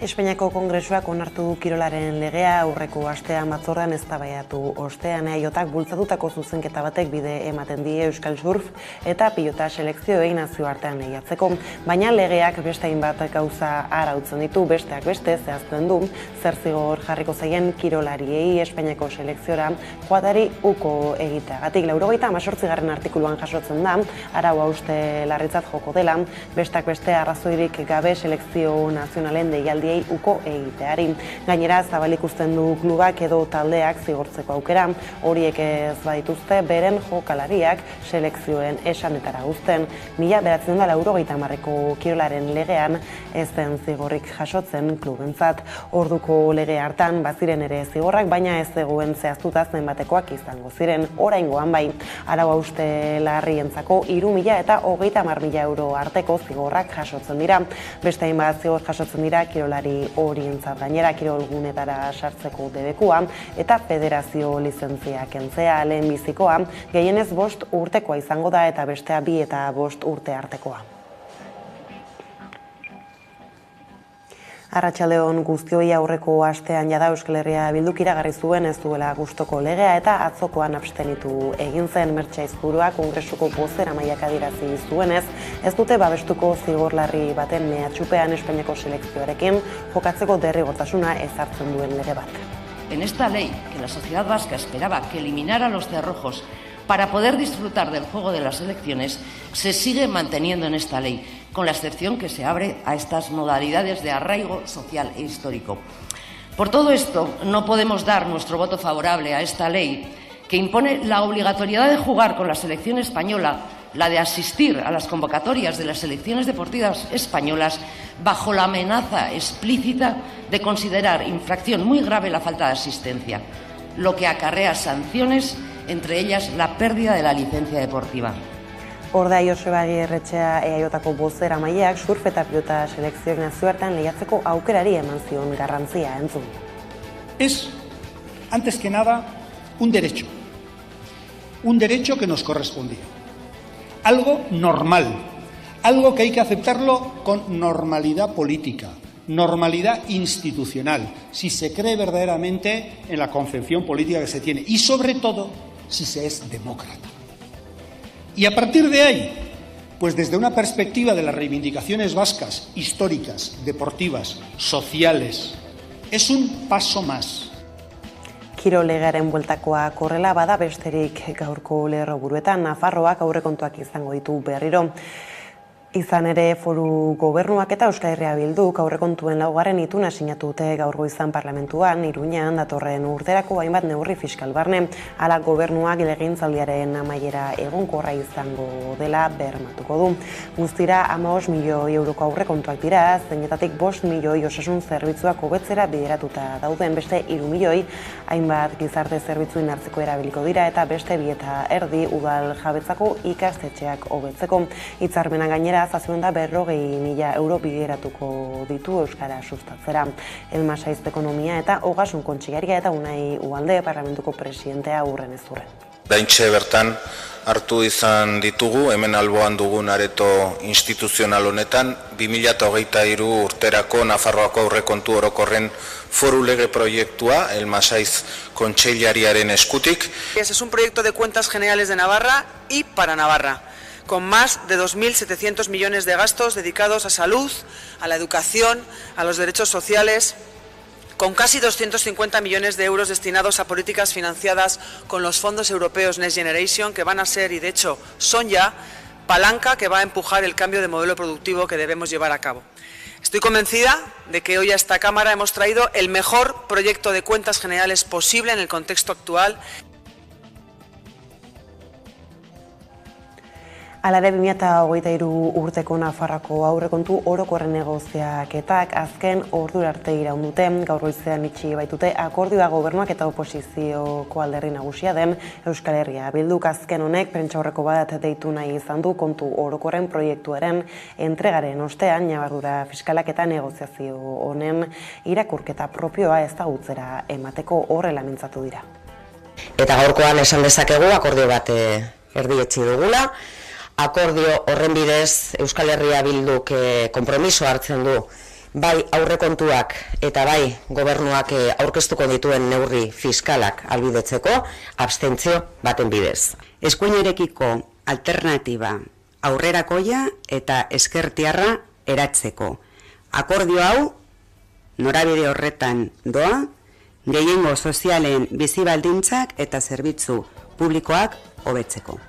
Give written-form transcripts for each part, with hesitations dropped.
Espainiako Kongresuak onartu du kirolaren legea aurreko astean batzordean eztabaidatu ostean EAJak bultzatutako zuzenketa batek bide ematen die euskal surf eta pilota selekzioei nazioartean lehiatzeko, baina legeak beste hainbat gauza arautzen ditu, besteak beste zehazten du zer zigor jarriko zaien kirolariei Espainiako selekziora joatari uko egiteagatik. 98. artikuluan jasotzen da, arau hauste larritzat joko dela, besteak beste arrazoirik gabe selekzio nazionalen deialdiei uko egiteari. Gainera, zabalik uzten du klubak edo taldeak zigortzeko aukera, horiek ez badituzte beren jokalariak selekzioen esanetara uzten. 1990ko kirolaren legean ez den zigorrik jasotzen klubentzat. Orduko lege hartan baziren ere zigorrak, baina ez zegoen zehaztuta zenbatekoak izango ziren. Oraingoan bai, arau hauste larrientzako 3.000 eta 30.000 euro arteko zigorrak jasotzen dira. Beste hainbat zigor jasotzen dira kirolari horientzat, gainera kirolgunetara sartzeko debekua eta federazio lizentzia kentzea. Lehenbizikoa gehienez 5 urtekoa izango da eta bestea 2 eta 5 urte artekoa. Arratsaldeon guztioi, aurreko astean jada Euskal Herria Bilduk iragarri zuen ez duela gustoko legea eta atzokoan abstenitu egin zen. Mertxe Aizpurua Kongresuko bozeramaileak adierazi zuenez, ez dute babestuko zigor larri baten mehatxupean Espainiako selekzioarekin jokatzeko derrigortasuna ezartzen duen lege bat. En esta ley, que la sociedad vasca esperaba que eliminara los cerrojos para poder disfrutar del juego de las selecciones, se sigue manteniendo en esta ley, con la excepción que se abre a estas modalidades de arraigo social e histórico. Por todo esto, no podemos dar nuestro voto favorable a esta ley, que impone la obligatoriedad de jugar con la selección española, la de asistir a las convocatorias de las selecciones deportivas españolas, bajo la amenaza explícita de considerar infracción muy grave la falta de asistencia, lo que acarrea sanciones, entre ellas la pérdida de la licencia deportiva. Ordea Joseba Agirretxea EAJko bozeramaileak surf eta pilota selekzioen nazioartean lehiatzeko aukerari eman zion garrantzia entzun. Es, antes que nada, un derecho que nos correspondía, algo normal, algo que hay que aceptarlo con normalidad política, normalidad institucional, si se cree verdaderamente en la concepción política que se tiene y, sobre todo, si se es demócrata. Y a partir de ahí, pues desde una perspectiva de las reivindicaciones vascas, históricas, deportivas, sociales, es un paso más. Kirolegaren bueltakoa korrela bada besterik gaurko lerroburuetan Nafarroak aurrekontuak izango ditu berriro. Izan ere Foru Gobernuak eta Euskal Herria Bilduk aurrekontuen 4. ituna sinatu dute gaur goizan parlamentuan, Iruñan datorren urterako hainbat neurri fiskal barne. Hala gobernuak legegintzaldiaren amaiera egonkorra izango dela bermatuko du. Guztira 15 milioi euroko aurrekontuak dira, zeinetatik 5 milioi osasun zerbitzuak hobetzera bideratuta dauden, beste 3 milioi hainbat gizarte zerbitzuin hartzeko erabiliko dira eta beste 2,5 udal jabetzako ikastetxeak hobetzeko. Hitzarmena gainera zazuen da 40.000 euro bideratuko ditu euskara sustatzera. Elma Saiz Ekonomia eta Ogasun Kontsillaria eta Unai Ugalde parlamentuko presidentea urren ez urren. Daintxe bertan hartu izan ditugu, hemen alboan dugun areto instituzional honetan, 2023 urterako Nafarroako aurrekontu orokorren foru lege proiektua, Elma Saiz Kontseilariaren eskutik. Es un proyecto de cuentas generales de Navarra y para Navarra, con más de 2.700 millones de gastos dedicados a salud, a la educación, a los derechos sociales, con casi 250 millones de euros destinados a políticas financiadas con los fondos europeos Next Generation, que van a ser, y de hecho son ya, palanca que va a empujar el cambio de modelo productivo que debemos llevar a cabo. Estoy convencida de que hoy a esta Cámara hemos traído el mejor proyecto de cuentas generales posible en el contexto actual. Alare 2023 urteko Nafarroako aurrekontu orokorren negoziaketak azken ordura arte iraun dute. Gaur goizean itxi baitute akordioa gobernuak eta oposizioko alderdi nagusia den Euskal Herria Bilduk. Azken honek prentsaurreko bat deitu nahi izan du kontu orokorren proiektuaren entregaren ostean ñabardura fiskalak eta negoziazio honen irakurketa propioa ezagutzera emateko horrela mintzatu dira. Eta gaurkoan esan dezakegu akordio bat erdietsi dugula. Akordio horren bidez Euskal Herria Bilduk konpromiso hartzen du bai aurrekontuak eta bai gobernuak aurkeztuko dituen neurri fiskalak ahalbidetzeko abstentzio baten bidez. Eskuinerekiko alternatiba aurrerakoia eta ezkertiarra eratzeko. Akordio hau norabide horretan doa, gehiengo sozialen bizi baldintzak eta zerbitzu publikoak hobetzeko.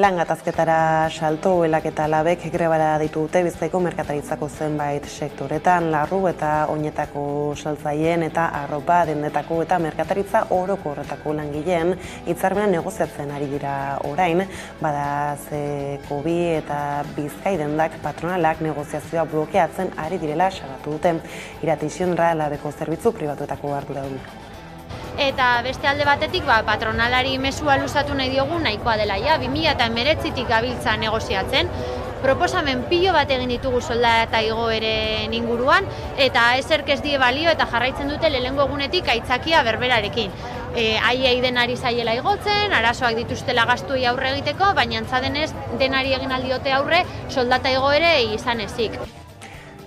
Lan gatazketara salto Elak eta Labek grebara ditute Bizkaiko merkataritzako zenbait sektoretan, larru eta oinetako saltzaileen eta arropa dendetako eta merkataritza orokorretako langileen hitzarmena negoziatzen ari dira orain, bada Zekobi eta Bizkai dendak patronalak negoziazioa blokeatzen ari direla salatu dute. Irati Xionra Labeko zerbitzu pribatuetako arduraduna. Eta beste alde batetik patronalari mezua luzatu nahi diogu nahikoa dela. 2019tik gabiltza negoziatzen, proposamen pilo bat egin ditugu soldata igoeren inguruan, eta ezerk ez die balio eta jarraitzen dute lehengo egunetik aitzakia berberarekin. Haiei denari zaiela igotzen, arazoak dituztela gastuei aurre egiteko, baina antza denez denari egin aldiote aurre soldata igoere izan ezik.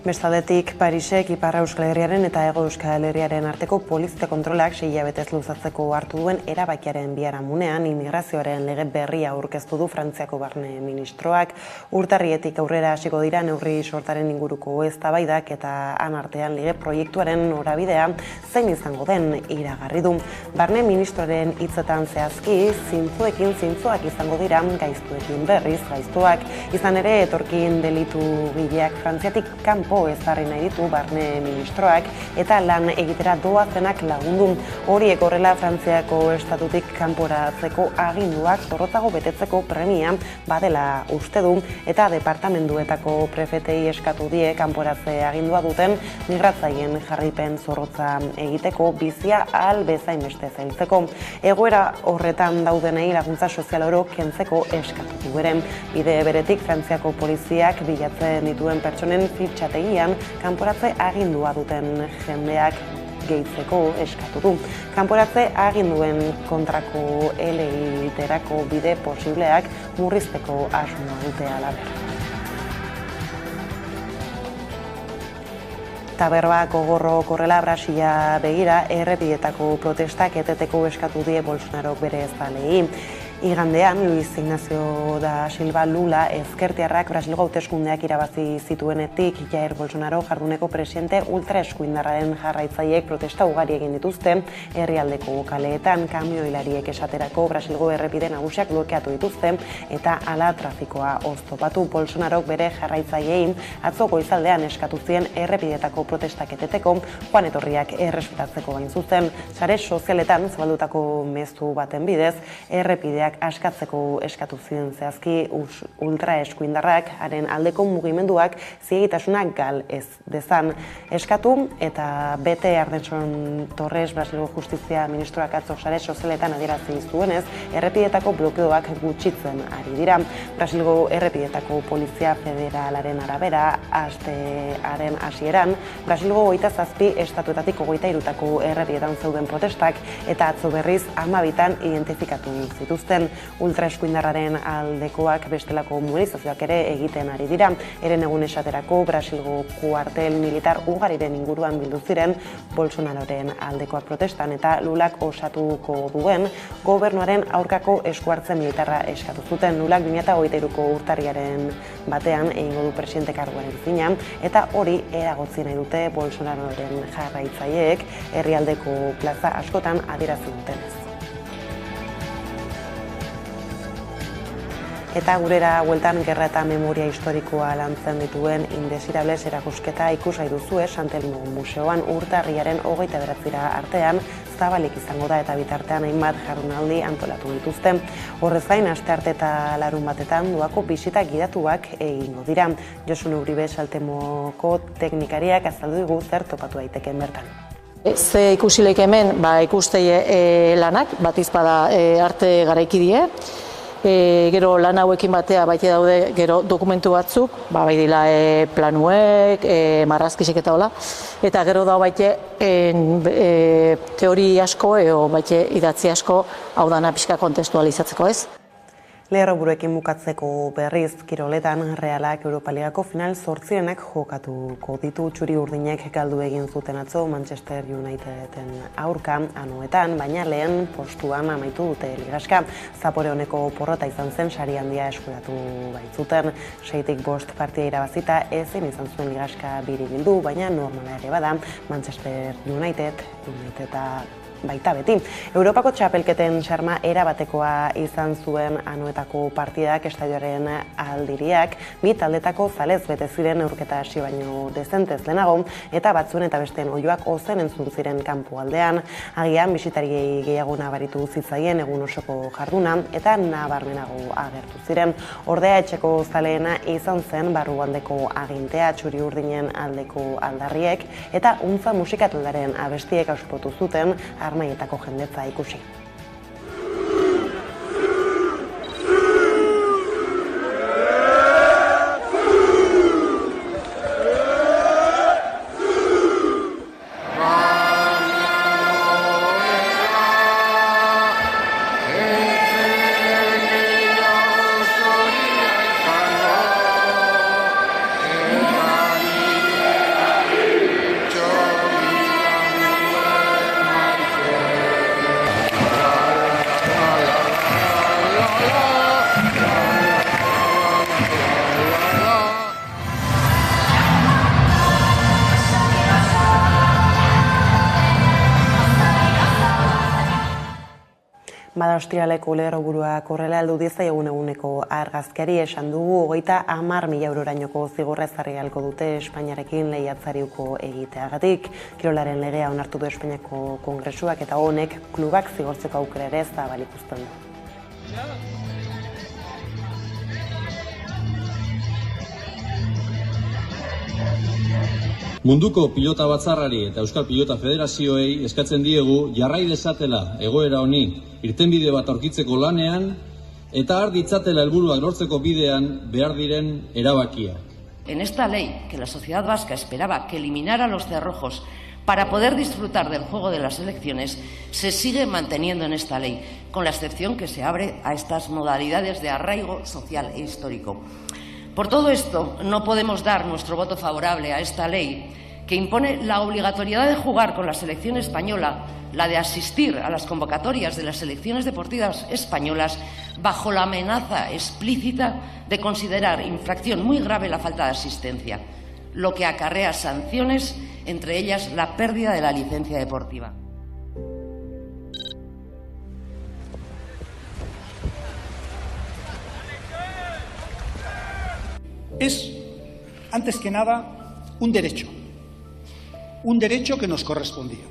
Bestaldetik, Parisek Ipar Euskal Herriaren eta Hego Euskal Herriaren arteko polizia kontrolak 6 hilabetez luzatzeko hartu duen erabakiaren biharamunean immigrazioaren lege berria aurkeztu du Frantziako barne ministroak. Urtarrietik aurrera hasiko dira neurri sortaren inguruko eztabaidak eta han artean lege proiektuaren norabidea zein izango den iragarri du. Barne ministroaren hitzetan zehazki, zintzoak izango dira, gaiztuekin berriz gaiztuak. Izan ere, etorkin delitu gileak Frantziatik kanpo ezarri nahi ditu barne ministroak eta lan egitera doazenak lagundu. Horiek horrela Frantziako estatutik kanporatzeko aginduak zorrotzago betetzeko premia badela uste du eta departamenduetako prefetei eskatu die kanporatze agindua duten migratzaileen jarraipen zorrotza egiteko bizia ahal bezain beste zailtzeko. Egoera horretan daudenei laguntza sozial oro kentzeko eskatu du ere. Bide beretik Frantziako poliziak bilatzen dituen pertsonen fitxategi kanporatze agindua duten jendeak gehitzeko eskatu du. Kanporatze aginduen kontrako helegiterako bide posibleak murrizteko asmoa dute halaber. Taberba gogorro korrela Brasila begira errepideetako protestak eteteko eskatu die Bolsonarok bere zalei. Igandean, Luis Ignacio da Silva Lula ezkertiarrak Brasilgo hauteskundeak irabazi zituenetik Jair Bolsonaro jarduneko presidente ultraeskuindarraren jarraitzaileek protesta ugari egin dituzte herrialdeko kaleetan, kamioilariek esaterako Brasilgo errepide nagusiak blokeatu dituzte eta hala trafikoa oztopatu. Bolsonarok bere jarraitzaileei atzo goizaldean eskatu zien errepideetako protestak eteteko, joan etorriak errespetatzeko gain zuzen. Sare sozialetan zabaldutako mezu baten bidez, errepideak askatzeko eskatu ziren zehazki ultraeskuindarrak haren aldeko mugimenduak ziegitasunak gal ez dezan eskatu eta Bete Ardenson Torres Brasilgo Justizia Ministroak atzo sare sozialetan adierazi zuenez errepideetako blokeoak gutxitzen ari dira. Brasilgo errepideetako polizia federalaren arabera astearen hasieran Brasilgo 27 estatuetatik 23 errepietan zeuden protestak eta atzo berriz 12 identifikatu zituzten. Ultraeskuindarraren aldekoak bestelako mobilizazioak ere egiten ari dira. Eren egun esaterako Brasilgo kuartel militar ugariren inguruan bildu ziren Bolsonaroren aldekoak protestan eta Lulak osatuko duen gobernuaren aurkako eskuartze militarra eskatu zuten. Lulak 2023ko urtarriaren batean egingo du presidente karguaren zina eta hori eragotzi nahi dute Bolsonaroren jarraitzaileek herrialdeko plaza askotan adierazi dutenez. Eta gurera bueltan gerra eta memoria historikoa lantzen dituen Indesirables erakusketa ikusgai duzue Santelmo Museoan urtarriaren 29 artean zabalik izango da eta bitartean hainbat jardunaldi antolatu dituzte. Horrez gain, astearte eta larun batetan doako bisita gidatuak egingo dira. Josune Uribe Santelmoko teknikariak azaldu digu zer topatu daiteken bertan. Ze ikusileik hemen ikustei lanak, batizpada arte garaikidie. Gero lan hauekin batea baite daude gero dokumentu batzuk, bai dira planuek, marrazkisek eta hola, eta gero da baite teori asko edo baite idatzi asko hau dana pixka kontestualizatzeko ez. Lerroburuekin bukatzeko berriz kiroletan Realak Europa Ligako final 8enak jokatuko ditu. Txuri urdinek galdu egin zuten atzo Manchester Uniteden aurka anoetan, baina lehen postuan amaitu dute ligaska. Zapore honeko porrota izan zen, sari handia eskuratu baitzuten. 6-5 partida irabazita ezin izan zuen ligaska biri bildu, baina normala ere bada Manchester Uniteda baita beti. Europako txapelketen xarma erabatekoa izan zuen anoetako partidak estadioaren aldiriak, bi taldetako zalez bete ziren neurketa hasi baino dezentez lehenago, eta batzuen eta besteen oiloak ozen entzun ziren kanpo aldean. Agian bisitariei gehiago nabaritu zitzaien egun osoko jarduna eta nabarmenago agertu ziren. Ordea etxeko zaleena izan zen barrualdeko agintea, txuri urdinen aldeko aldarriek eta untza musikataldaren abestiek auspotu zuten armaietako jendetza ikusi. Bada ostiraleko lerroburuak horrela heldu diezaiogun eguneko argazkiari esan dugu 30.000 eurorainoko zigorra ezarri ahalko dute Espainiarekin lehiatzariuko egiteagatik. Kirolaren legea onartu du Espainiako Kongresuak eta honek klubak zigortzeko aukera ere zabalik uzten du. Munduko pilota batzarrari eta Euskal Pilota Federazioei eskatzen diegu jarrai dezatela egoera honi irtenbide bat aurkitzeko lanean eta har ditzatela helburuak lortzeko bidean behar diren erabakiak. En esta ley, que la sociedad vasca esperaba que eliminara los cerrojos para poder disfrutar del juego de las elecciones, se sigue manteniendo en esta ley, con la excepción que se abre a estas modalidades de arraigo social e histórico. Por todo esto, no podemos dar nuestro voto favorable a esta ley que impone la obligatoriedad de jugar con la selección española, la de asistir a las convocatorias de las selecciones deportivas españolas bajo la amenaza explícita de considerar infracción muy grave la falta de asistencia, lo que acarrea sanciones, entre ellas la pérdida de la licencia deportiva. Es, antes que nada, un derecho que nos correspondía,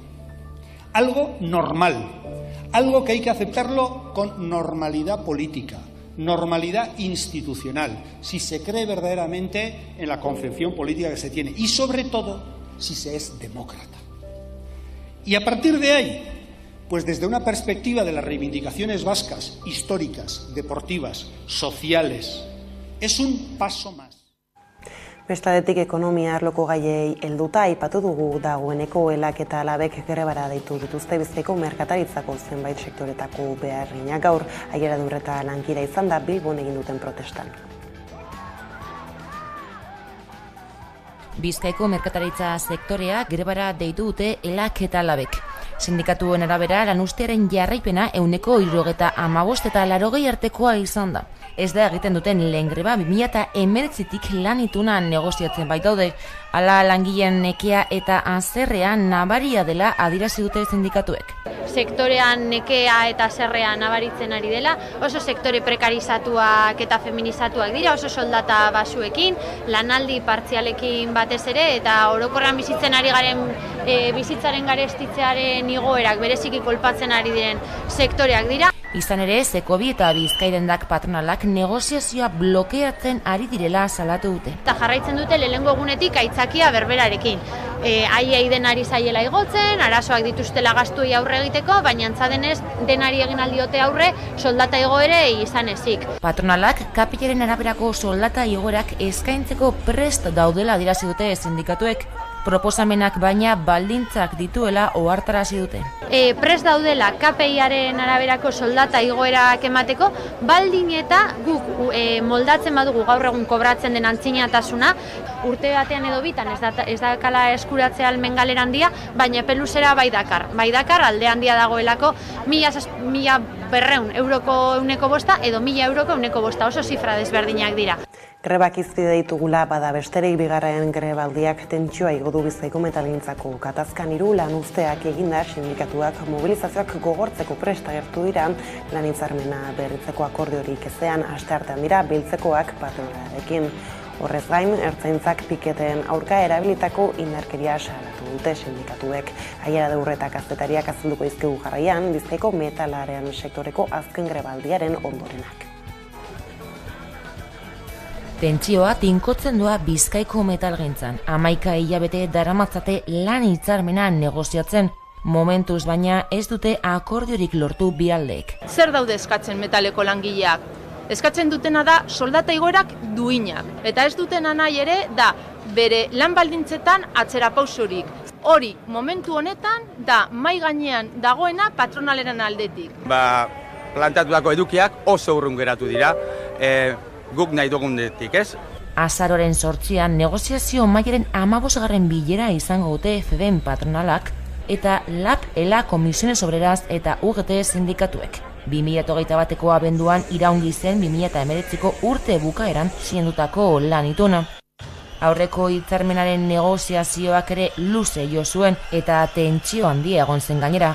algo normal, algo que hay que aceptarlo con normalidad política, normalidad institucional, si se cree verdaderamente en la concepción política que se tiene y, sobre todo, si se es demócrata. Y a partir de ahí, pues desde una perspectiva de las reivindicaciones vascas, históricas, deportivas, sociales, es un paso más. Bestaldetik ekonomia arloko gaiei helduta aipatu dugu dagoeneko Elak eta Labek grebara deitu dituzte Bizkaiko merkataritzako zenbait sektoretako beharginak gaur Aieradur eta Lankira izan da Bilbon egin duten protestan. Bizkaiko merkataritza sektorea grebara deitu dute Elak eta Labek. Sindikatuen arabera lanuztearen jarraipena 75 eta 80 artekoa izan da. Ez da egiten duten lehen greba 2019tik lan ituna negoziatzen baitaude. Hala langileen nekea eta haserrea nabaria dela adierazi dute sindikatuek. Sektorean nekea eta haserrea nabaritzen ari dela, oso sektore prekarizatuak eta feminizatuak dira, oso soldata basuekin, lanaldi partzialekin batez ere, eta orokorran bizitzen ari garen bizitzaren garestitzearen igoerak bereziki kolpatzen ari diren sektoreak dira. Izan ere, Sekobi eta Bizkaidendak patronalak negoziazioa blokeatzen ari direla salatu dute. Eta jarraitzen dute lehengo egunetik aitzakia berberarekin. Haiei denari zaiela igotzen, arazoak dituztela gastuei aurre egiteko, baina antza denez denari egin aldiote aurre soldata igoere izan ezik. Patronalak kapilaren araberako soldata igoerak eskaintzeko prest daudela adierazi dute sindikatuek. Proposamenak baina baldintzak dituela ohartarazi dute. Prest daudela KPI-aren araberako soldata igoerak emateko, baldin eta guk moldatzen badugu gaur egun kobratzen den antzinatasuna, urte batean edo bitan ez dakala eskuratzea almen galera handia, baina peluzera bai dakar. Bai dakar alde handia dagoelako 1.200 euroko 1/5 edo 1.000 euroko 1/5, oso zifra desberdinak dira. Grebak izpide ditugula bada besterik bigarren grebaldiak tentsioa igo du Bizkaiko metalgintzako gatazkan 3 lanuzteak eginda sindikatuak mobilizazioak gogortzeko prest agertu dira lan hitzarmena berritzeko akordiorik ezean asteartean dira biltzekoak patronalarekin. Horrez gain, ertzaintzak piketen aurka erabilitako indarkeria salatu dute sindikatuek. Aiara Deurreta kazetariak azalduko dizkigu jarraian Bizkaiko metalaren sektoreko azken grebaldiaren ondorenak. Tentsioa tinkotzen doa Bizkaiko metalgintzan. 11 hilabete daramatzate lan hitzarmena negoziatzen. Momentuz baina ez dute akordiorik lortu bi aldeek. Zer daude eskatzen metaleko langileak? Eskatzen dutena da soldata igoerak duinak. Eta ez dutena nahi ere da bere lan baldintzetan atzerapausorik. Hori, momentu honetan, da mai gainean dagoena patronaleren aldetik. Planteatutako edukiak oso urrun geratu dira. Guk nahi dugundetik, ez? Azaroren 8an negoziazio mailaren 15. bilera izango dute FDN patronalak eta LAB, ELA, Comisiones Obreras eta UGT sindikatuek. 2021ko abenduan iraungi zen 2019ko urte bukaeran sinatutako lan ituna. Aurreko hitzarmenaren negoziazioak ere luze jo zuen eta tentsio handia egon zen gainera.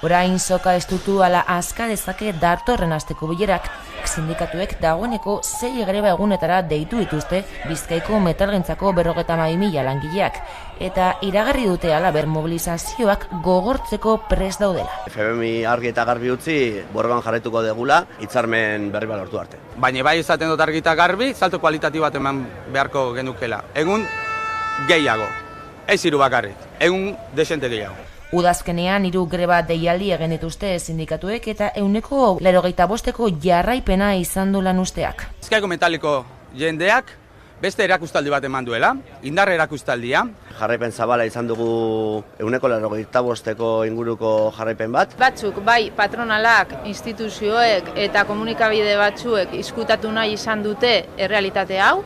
Orain soka estutu ala azka dezake datorren asteko bilerak. Sindikatuek dagoeneko 6 greba egunetara deitu dituzte Bizkaiko metalgintzako 52.000 langileak eta iragarri dute halaber mobilizazioak gogortzeko prest daudela. FBMI argi eta garbi utzi borrokan jarraituko degula hitzarmen berri bat lortu arte. Baina bai izaten dut argi eta garbi, salto kualitatibo bat eman beharko genukela. Egun gehiago, ez 3 bakarrik, egun desente gehiago. Udazkenean 3 greba deialdi egin dituzte sindikatuek eta 85%ko jarraipena izan du lanuzteak. Bizkaiko metaliko jendeak beste erakustaldi bat eman duela, indar erakustaldia. Jarraipen zabala izan dugu 85%ko inguruko jarraipen bat. Batzuk bai patronalak, instituzioek eta komunikabide batzuek izkutatu nahi izan dute errealitate hau.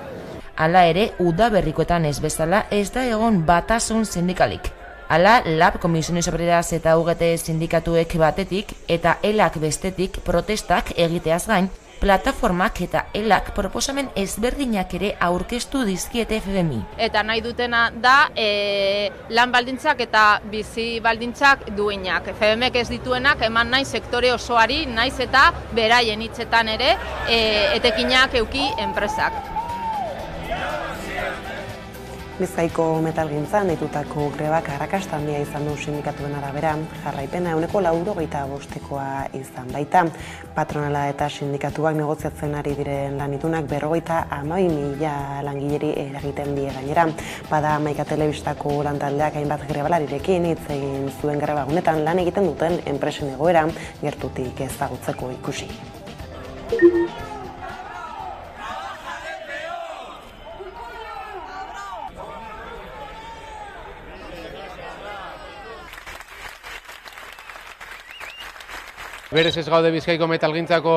Hala ere, udaberrikoetan ez bezala ez da egon batasun sindikalik. Hala, LAB, Comisiones Obreras eta UGT sindikatuek batetik eta ELAK bestetik protestak egiteaz gain, plataformak eta ELAK proposamen ezberdinak ere aurkeztu dizkiete FDMI. Eta nahi dutena da lan baldintzak eta bizi baldintzak duinak. FDMek ez dituenak eman nahi sektore osoari, naiz eta beraien hitzetan ere etekinak euki enpresak. Bizkaiko metalgintzan ditutako grebak arrakasta handia izan du sindikatuen arabera, jarraipena 85%koa izan baita. Patronala eta sindikatuak negoziatzen ari diren lanitunak 52.000 langileri eragiten die gainera. Bada Hamaika Telebistako lantaldeak hainbat grebalarirekin hitz egin zuen greba honetan lan egiten duten enpresen egoera gertutik ezagutzeko ikusi. Berez ez gaude Bizkaiko metalgintzako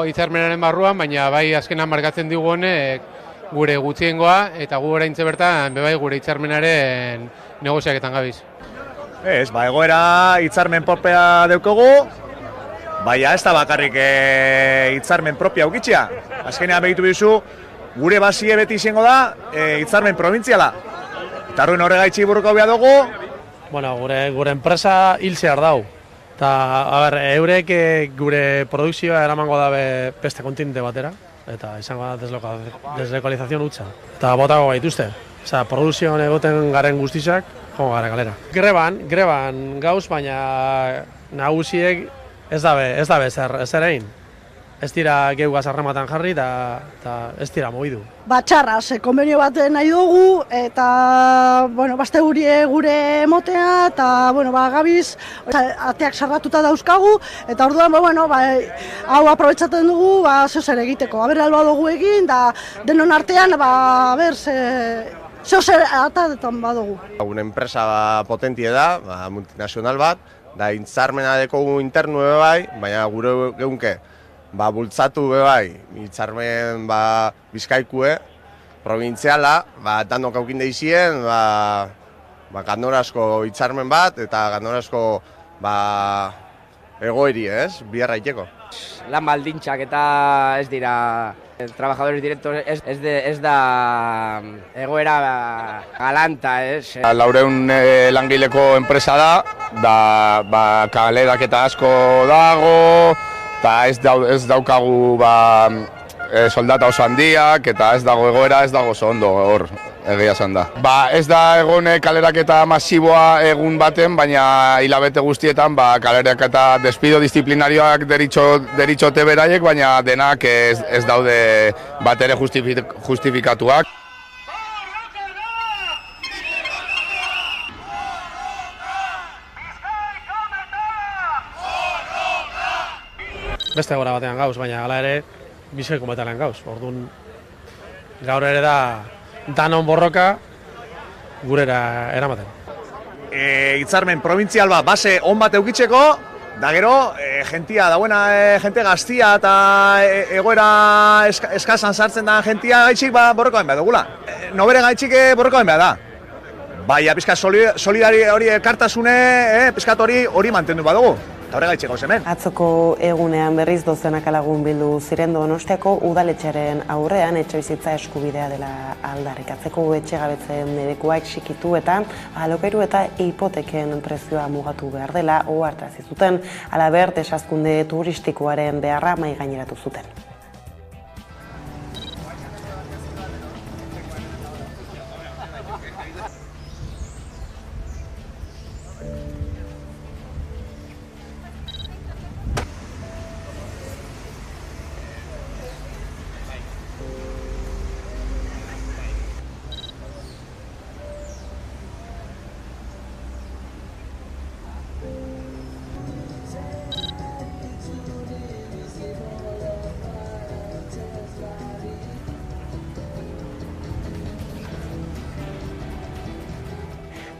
hitzarmenaren barruan, baina bai azkenan markatzen digu honek gure gutxiengoa eta gu oraintxe bertan bai gure hitzarmenaren negoziaketan gabiz. Ez, egoera hitzarmen propia daukagu, baina ez da bakarrik hitzarmen propia ukitzea. Azkenean begitu bizu, gure basie beti izango da hitzarmen provintziala. Eta horregaitzi burruko behar dugu. Gure enpresa hil zehar dau. Eurek gure produkzioa eramango da beste kontinente batera, eta izango da deslokalizazion hutsa. Eta botago gaituzte. Produkzioan egoten garen guztizak, joan gara galera. Greban gauz, baina nagusiek ez dabe zer egin. Ez dira geugaz harrematan jarri eta ez dira mogidu. Txarraz, konbenio bat nahi dugu eta bazte gure emotea eta gabiz ateak sarratuta dauzkagu eta orduan hau aprobetsatzen dugu zeu zer egiteko. Aber alba dugu egin da denon artean zeo zer atadetan badugu. Una enpresa potentie da, multinazional bat, da hitzarmena dekogu internu bai, baina gure geunke, bultzatu bai, hitzarmen Bizkaikue, provintziala, danok aukin deizien, gandorazko hitzarmen bat, eta gandorazko egoeri, biharra iteko. Lan baldintzak eta ez dira, trabajadores directos ez da egoera galanta, Laurehun langileko enpresa da, kaleraketa asko dago, eta ez daukagu soldata oso handiak, eta ez dago egoera, ez dago oso ondo hor. Egia esan da. Ez da egon kaleraketa masiboa egun baten, baina hilabete guztietan kaleraketa despido disiplinarioak deritxote beraiek, baina denak ez daude bat ere justifikatuak. Beste gora batean gauz, baina hala ere Bizkaiko batean gauz. Orduan gaur ere da danon borroka gurera eramaten. Hitzarmen provintzial bat, base on bat eukitzeko, da gero, jentia, dauena jente gaztia eta egoera eskazan sartzen da jentia gaitxik borrokoen behar dugula. Nobere gaitxik borrokoen behar da. Baina pizkat solidari hori elkartasune, pizkat hori mantendu badugu. Eta horre gaitxeko zemen. Atzoko egunean berriz dozenaka lagun bildu ziren Donostiako udaletxearen aurrean etxebizitza eskubidea dela aldarrikatzeko etxegabetzen debekuak xikitu eta alokairu eta hipoteken prezioa mugatu behar dela ohartarazi zuten. Halaber, desazkunde turistikoaren beharra mahai gaineratu zuten.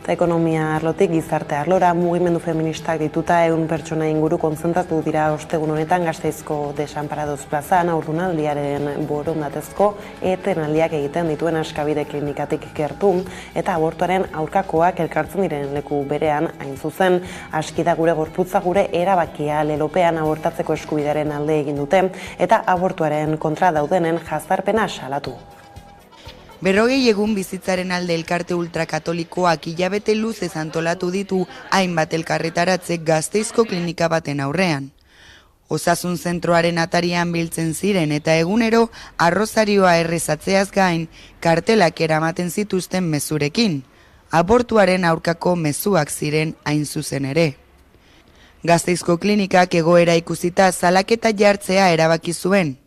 Eta ekonomia arlotik gizarte arlora mugimendu feministak dituta 100 pertsona inguru kontzentratu dira ostegun honetan Gasteizko Desanparados plazan haurdunaldiaren borondatezko etenaldiak egiten dituen Askabide klinikatik gertu eta abortuaren aurkakoak elkartzen diren leku berean hain zuzen. Askida gure gorputza gure erabakia lelopean abortatzeko eskubidearen alde egin dute eta abortuaren kontra daudenen jazarpena salatu. 40 egun bizitzaren alde elkarte ultrakatolikoak hilabete luzez antolatu ditu hainbat elkarretaratzek Gasteizko klinika baten aurrean. Osasun zentroaren atarian biltzen ziren eta egunero arrozarioa errezatzeaz gain kartelak eramaten zituzten mezurekin. Abortuaren aurkako mezuak ziren hain zuzen ere. Gasteizko klinikak egoera ikusita salaketa jartzea erabaki zuen.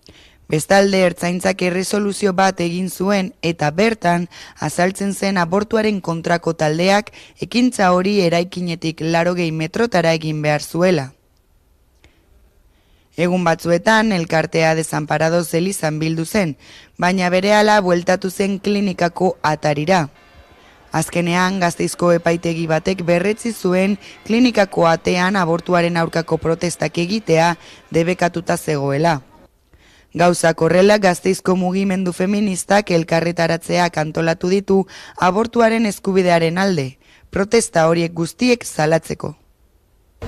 Bestalde ertzaintzak erresoluzio bat egin zuen eta bertan azaltzen zen abortuaren kontrako taldeak ekintza hori eraikinetik 80 metrotara egin behar zuela. Egun batzuetan elkartea Desanparados elizan bildu zen, baina berehala bueltatu zen klinikako atarira. Azkenean Gasteizko epaitegi batek berretzi zuen klinikako atean abortuaren aurkako protestak egitea debekatuta zegoela. Gauzak horrela Gasteizko mugimendu feministak elkarretaratzeak antolatu ditu abortuaren eskubidearen alde, protesta horiek guztiek salatzeko.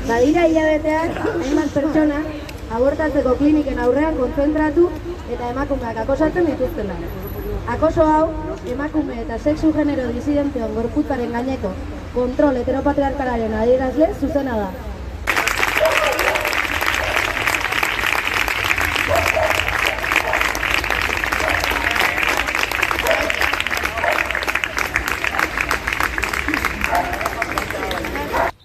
Badira hilabeteak, hainbat pertsona, abortatzeko kliniken aurrean kontzentratu eta emakumeak akosatzen dituztela. Akoso hau, emakume eta sexu genero disidenteon gorputzaren gaineko kontrol heteropatriarkalaren adierazle zuzena da.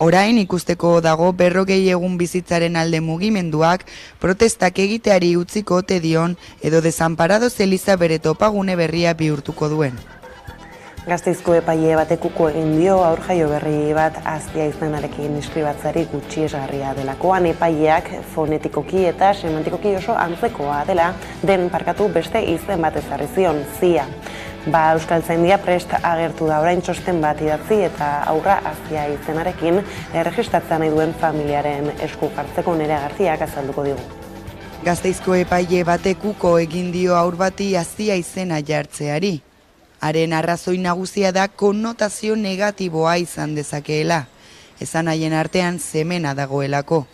Orain ikusteko dago 40 egun bizitzaren alde mugimenduak protestak egiteari utziko ote dion edo Desanparados eliza bere topagune berria bihurtuko duen. Gasteizko epaile batekuko egin dio aurjaio berri bat Aztia izenarekin inskribatzeari gutxiesgarria delakoan epaileak fonetikoki eta semantikoki oso antzekoa dela den parkatu beste izen bat ezarri zion, Zia. Euskaltzaindia prest agertu da orain txosten bat idatzi eta aurra azia izenarekin erregistratzea nahi duen familiaren esku jartzeko Nerea Garziak azalduko digu. Gasteizko epaile batek uko egin dio haur bati azia izena jartzeari. Haren arrazoi nagusia da konnotazio negatiboa izan dezakeela, esan haien artean semena dagoelako.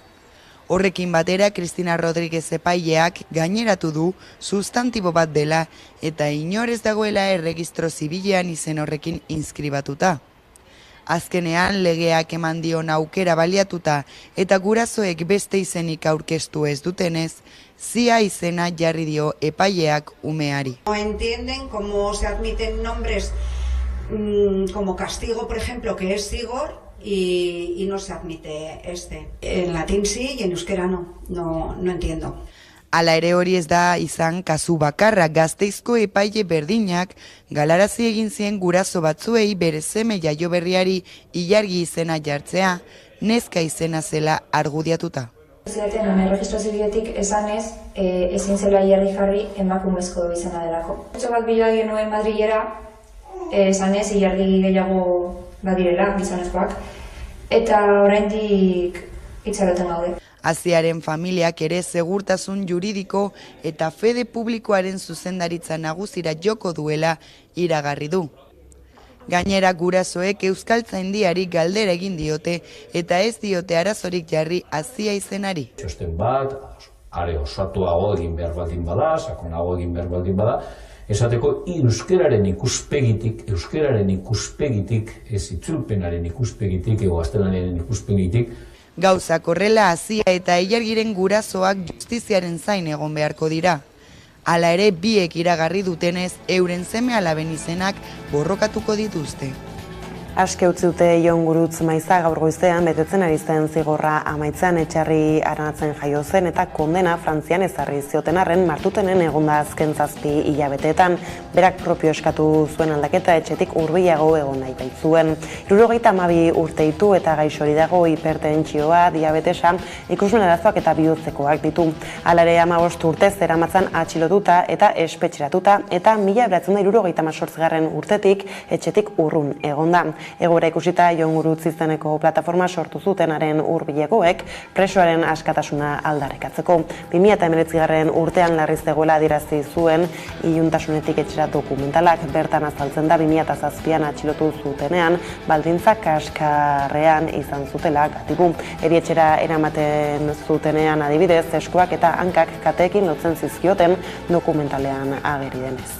Horrekin batera, Cristina Rodríguez epaileak gaineratu du sustantibo bat dela eta inor ez dagoela erregistro zibilean izen horrekin inskribatuta. Azkenean legeak eman dion aukera baliatuta eta gurasoek beste izenik aurkeztu ez dutenez, zia izena jarri dio epaileak umeari. No entienden cómo se admiten nombres como Castigo, por ejemplo, que es Sigor, y no se admite este. En latín sí y en euskera no entiendo. Hala ere hori ez da izan kasu bakarra. Gasteizko epaile berdinak galarazi egin zien guraso batzuei bere seme jaio berriari ilargi izena jartzea, neska izena zela argudiatuta. Zidaten erregistro zibiletik esanez, ezin zela jarri emakumezko izena delako. Etxo bat biloa genuen Madrilera, esanez ilargi gehiago badirela gizonezkoak, eta oraindik itxaroten gaude. Aziaren familiak ere segurtasun juridiko eta fede publikoaren zuzendaritza nagusira joko duela iragarri du. Gainera gurasoek Euskaltzaindiari galdera egin diote eta ez diote arazorik jarri azia izenari. Txosten bat, are osatuago egin behar baldin bada, sakonago egin behar baldin bada, esateko euskararen ikuspegitik, ez itzulpenaren ikuspegitik, ego gaztelaniaren ikuspegitik. Gauzak horrela azia eta ilargiren gurasoak justiziaren zain egon beharko dira. Hala ere biek iragarri dutenez euren seme alaben izenak borrokatuko dituzte. Aske utzi dute Jon Gurutz Maiza gaur goizean betetzen ari zen zigorra amaitzean Etxarri Aranatzen jaio zen eta kondena Frantzian ezarri zioten arren martutenen egonda azken 7 hilabeteetan. Berak propio eskatu zuen aldaketa etxetik hurbilago egon nahi baitzuen. 72 urte ditu eta gaixori dago hipertentsioa, diabetesa, ikusmen arazoak eta bihotzekoak ditu. Hala ere 15 urtez eramatzan atxilotuta eta espetxeratuta eta 1978 urtetik etxetik urrun egonda. Egoera ikusita Jon Gurutz izeneko plataforma sortu zutenaren hurbilegoek presoaren askatasuna aldarrikatzeko. 2019 urtean larri zegoela adierazi zuen iluntasunetik etxera dokumentalak bertan azaltzen da 2007an atxilotu zutenean baldintza kaskarrean izan zutela gatibu. Erietxera eramaten zutenean adibidez eskuak eta hankak kateekin lotzen zizkioten dokumentalean ageri denez.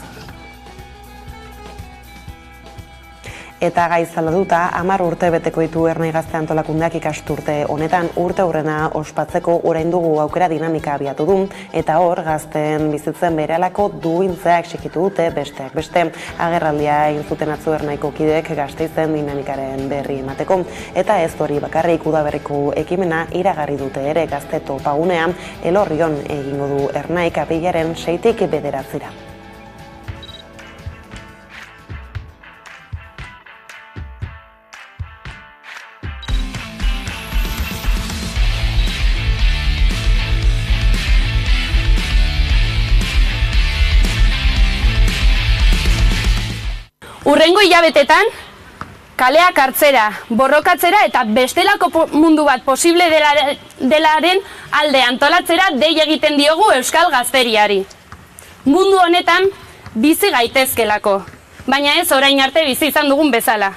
Eta gai salduta, 10 urte beteko ditu Ernai Gazte Antolakundeak ikasturte honetan urte hurrena ospatzeko orain dugu aukera dinamika abiatu du, eta hor gazten bizitzen berehalako duintzeak exikitu dute besteak beste. Agerraldia egin zuten atzo Ernaiko kideek Gasteizen dinamikaren berri emateko, eta ez hori bakarrik udaberriko ekimena iragarri dute ere Gazte topagunean Elorrion egingo du Ernaik apirilaren 6tik 9. Urrengo hilabetetan, kaleak hartzera, borrokatzera eta bestelako mundu bat posible delaren alde antolatzera dei egiten diogu Euskal Gazteriari. Mundu honetan bizi gaitezkelako, baina ez orain arte bizi izan dugun bezala.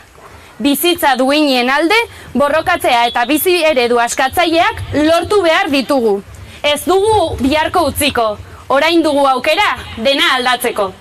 Bizitza duinen alde, borrokatzea eta bizi eredu askatzaileak lortu behar ditugu. Ez dugu biharko utziko, orain dugu aukera dena aldatzeko.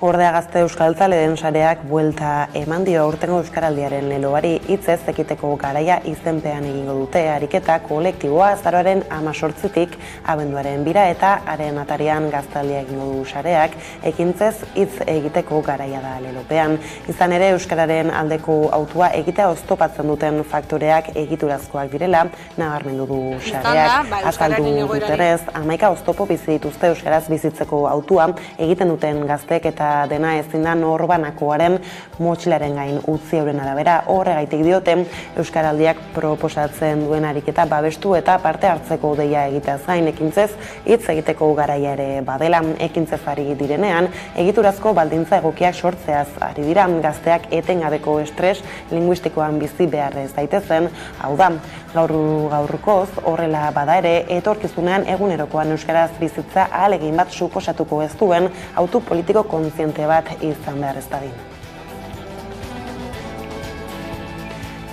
Ordea Gazte Euskaltzaleen sareak buelta eman dio aurtengo euskaraldiaren leloari hitzez ekiteko garaia izenpean egingo dute ariketa kolektiboa azaroaren 18tik abenduaren 2 eta haren atarian gaztaldia egingo du sareak ekintzez hitz egiteko garaia da lelopean. Izan ere euskararen aldeko autua egitea oztopatzen duten faktoreak egiturazkoak direla nabarmendu du sareak. Azaldu dutenez, 11 oztopo bizi dituzte euskaraz bizitzeko autua egiten duten gazteek eta euskara dena ezin da norbanakoaren motxilaren gain utzi euren arabera. Horregaitik diote euskaraldiak proposatzen duen ariketa babestu eta parte hartzeko deia egitaz gain ekintzez hitz egiteko garaia ere badela. Ekintzez ari direnean egiturazko baldintza egokiak sortzeaz ari dira, gazteak etengabeko estres linguistikoan bizi behar ez daitezen, hau da, gaurkoz horrela bada ere, etorkizunean egunerokoan euskaraz bizitza ahalegin bat suposatuko ez duen autu politiko kontziente bat izan behar ez dadin.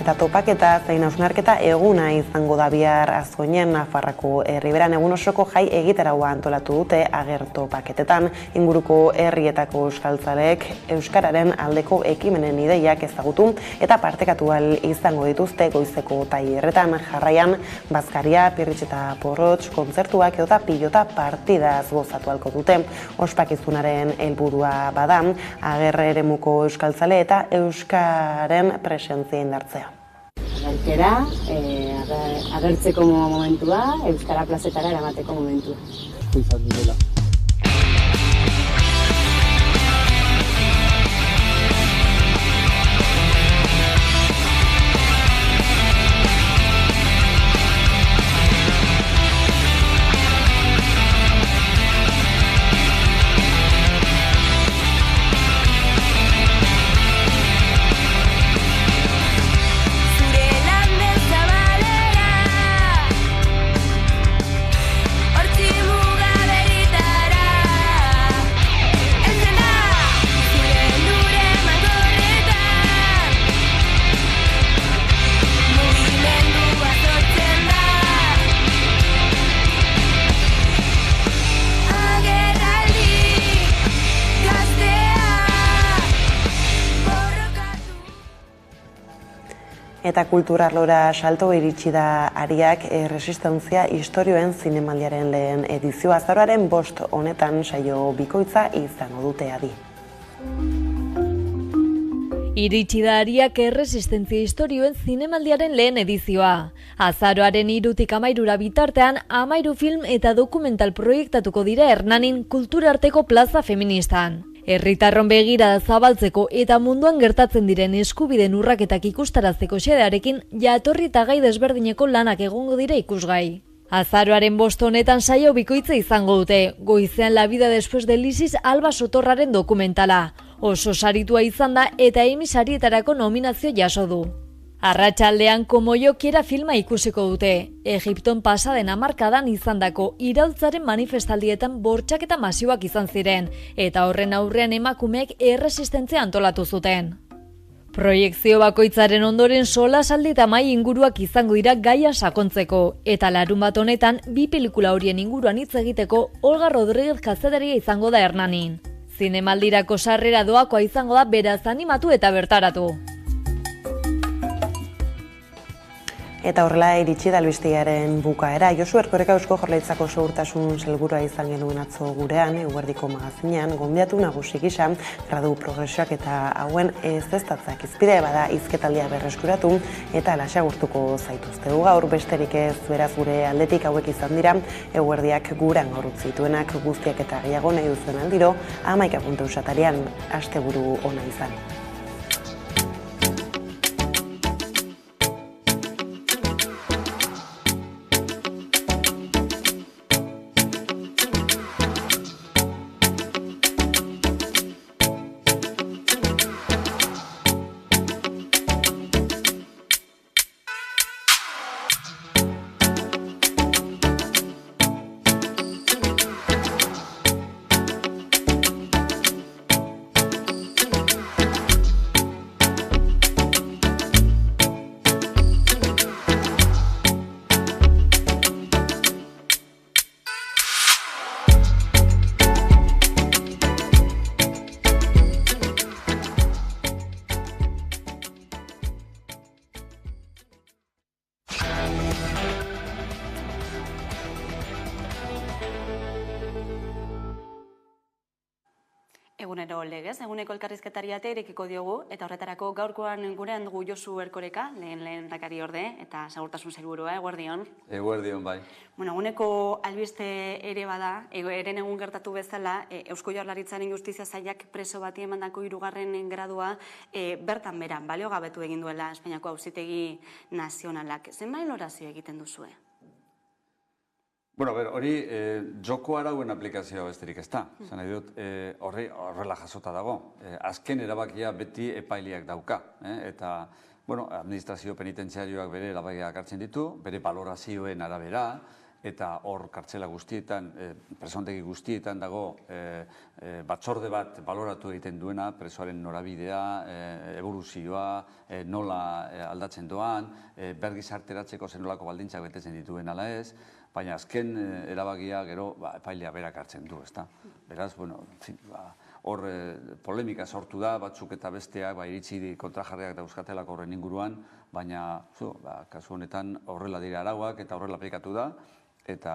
Eta topaketa zein hausnarketa eguna izango da bihar Azkoinen Nafarroako Erriberan egun osoko jai egitaraua antolatu dute agertopaketetan. Inguruko herrietako euskaltzaleek euskararen aldeko ekimenen ideiak ezagutu eta partekatu ahal izango dituzte goizeko tailerretan. Jarraian bazkaria, pirritx eta porrotx, kontzertuak edota pilota partidaz gozatu ahalko dute. Ospakizunaren helburua bada ager eremuko euskaltzale eta euskaren presentzia indartzea. Agertzera, agertzeko momentua, euskara plazetara eramateko momentua. Eta kulturarlora salto iritsi da ariak Erresistentzia istorioen zinemaldiaren lehen edizioa. Azaroaren 5 honetan saio bikoitza izango dute adi. Iritsi da ariak Erresistentzia istorioen zinemaldiaren lehen edizioa. Azaroaren 3-tik 13 bitartean 13 film eta dokumental proiektatuko dira Hernanin kulturarteko plaza feministan. Herritarron begira zabaltzeko eta munduan gertatzen diren eskubideen urraketak ikustarazteko xedearekin jatorri eta gai desberdineko lanak egongo dira ikusgai. Azaroaren 5 honetan saio bikoitza izango dute, goizean La vida después de Lisis Alba Sotorraren dokumentala. Oso saritua izan da eta Emmy sarietarako nominazio jaso du. Arratsaldean Como yo quiera filma ikusiko dute. Egipton pasaden hamarkadan izandako iraultzaren manifestaldietan bortxaketa masiboak izan ziren, eta horren aurrean emakumeek erresistentzia antolatu zuten. Proiekzio bakoitzaren ondoren solasaldi eta mahai inguruak izango dira gaia sakontzeko, eta larunbat honetan 2 pelikula horien inguruan hitz egiteko Olga Rodríguez kazetaria izango da Hernanin. Zinemaldirako sarrera doakoa izango da, beraz animatu eta bertaratu. Eta horrela iritsi da albistegiaren bukaera. Josu Erkoreka Eusko Jaurlaritzako segurtasun sailburua izan genuen atzo gurean, eguerdiko magazinean, gonbidatu nagusi gisa, gradu progresioak eta hauen ezeztatzak izpide bada hizketaldia berreskuratu eta alaxe agurtuko zaituztegu. Gaur besterik ez, beraz gure aldetik hauek izan dira, eguerdiak guran gaur utzituenak guztiak eta gehiago nahi duzuen aldiro, 11 atarian asteburu ona izan. egunero legez, eguneko elkarrizketari ate irekiko diogu, eta horretarako gaurkoan gurean dugu Josu Erkoreka, lehendakari orde, eta segurtasun sailburua, eguerdion. Eguerdion, bai. Bueno, eguneko albiste ere bada, eren egun gertatu bezala, Eusko Jaurlaritzaren Justizia Sailak preso bati emandako 3. gradua bertan beran, baliogabetu egin duela Espainiako Auzitegi Nazionalak. Zenbait valorazio egiten duzue? Bueno, hori joko arauen aplikazioa besterik ez da. Zan nahi dut, horrela jasota dago. Azken erabakia beti epaileak dauka. Eta, administrazio penitentziarioak bere erabakiak hartzen ditu, bere valorazioen arabera, eta hor kartzela guztietan, presontegi guztietan dago batzorde bat baloratu egiten duena, presoaren norabidea, evoluzioa, nola aldatzen doan, bergizarteratzeko zenolako baldintzak betetzen dituen ala ez, baina azken erabakia gero epailea berak hartzen du, ezta? Beraz, hor polemika sortu da, batzuk eta besteak iritsi kontrajarriak dauzkatelako horren inguruan, baina kasu honetan horrela dira arauak eta horrela aplikatu da, eta,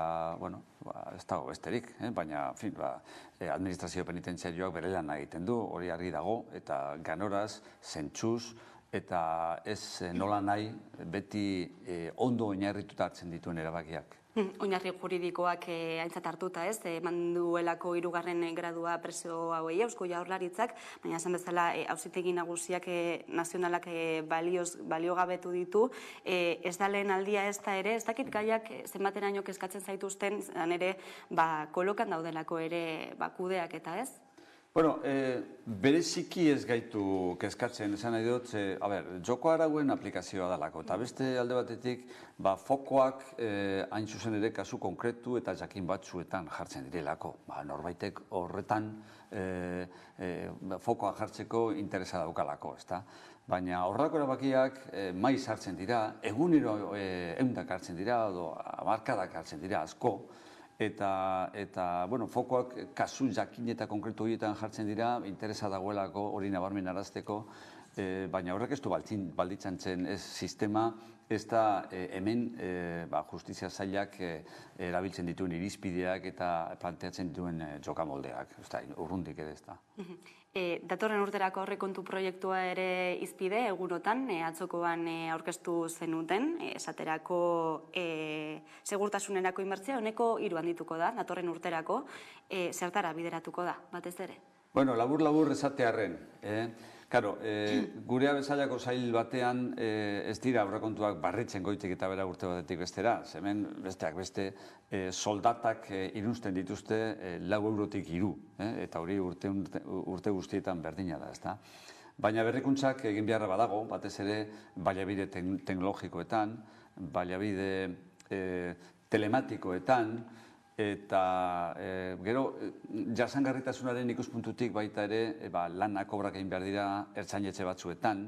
ez dago besterik, baina, administrazio penitentziarioak bere lan egiten du, hori argi dago, eta ganoraz, zentsuz, eta ez nola nahi beti ondo oinarrituta hartzen dituen erabakiak. Oinarri juridikoak aintzat hartuta, ez? Eman duelako 3. gradua preso hauei Eusko Jaurlaritzak, baina esan bezala Auzitegi Nagusiak nazionalak baliogabetu ditu. Ez da lehen aldia ez da ere, ez dakit gaiak zenbateraino kezkatzen zaituzten, ere kolokan daudelako ere kudeak eta ez? Bereziki ez gaitu kezkatzen, esan nahi dut, joko arauen aplikazioa dalako, eta beste alde batetik, fokoak hain zuzen ere kasu konkretu eta jakin batzuetan jartzen direlako. Norbaitek horretan fokoa jartzeko interesa daukalako, ezta? Baina horrako erabakiak maiz hartzen dira, egunero eundak hartzen dira, edo hamarkadak hartzen dira asko, eta fokoak kasu jakin eta konkretu horietan jartzen dira, interesa dagoelako hori nabarmen arazteko, baina horrek ez du balditzen zen sistema, ez da hemen justizia sailak erabiltzen dituen irizpideak eta planteatzen dituen jokamoldeak, urrundik ere ez da. Datorren urterako aurrekontu proiektua ere izpide, egunotan, atzokoan aurkeztu zenuten, esaterako segurtasunerako inbertzia, honeko 3 handituko da, datorren urterako, zertara bideratuko da, batez ere? Labur esatearren. Gurea bezalako sail batean ez dira aurrekontuak barritzen goitik eta bera urte batetik bestera. Hemen besteak beste soldatak irunsten dituzte 4 eurotik 3, eta hori urte guztietan berdina da, ezta? Baina berrikuntzak egin beharra badago, batez ere baliabide teknologikoetan, baliabide telematikoetan, eta gero jasangarritasunaren ikuspuntutik baita ere lanak obrak egin behar dira ertzainetxe batzuetan,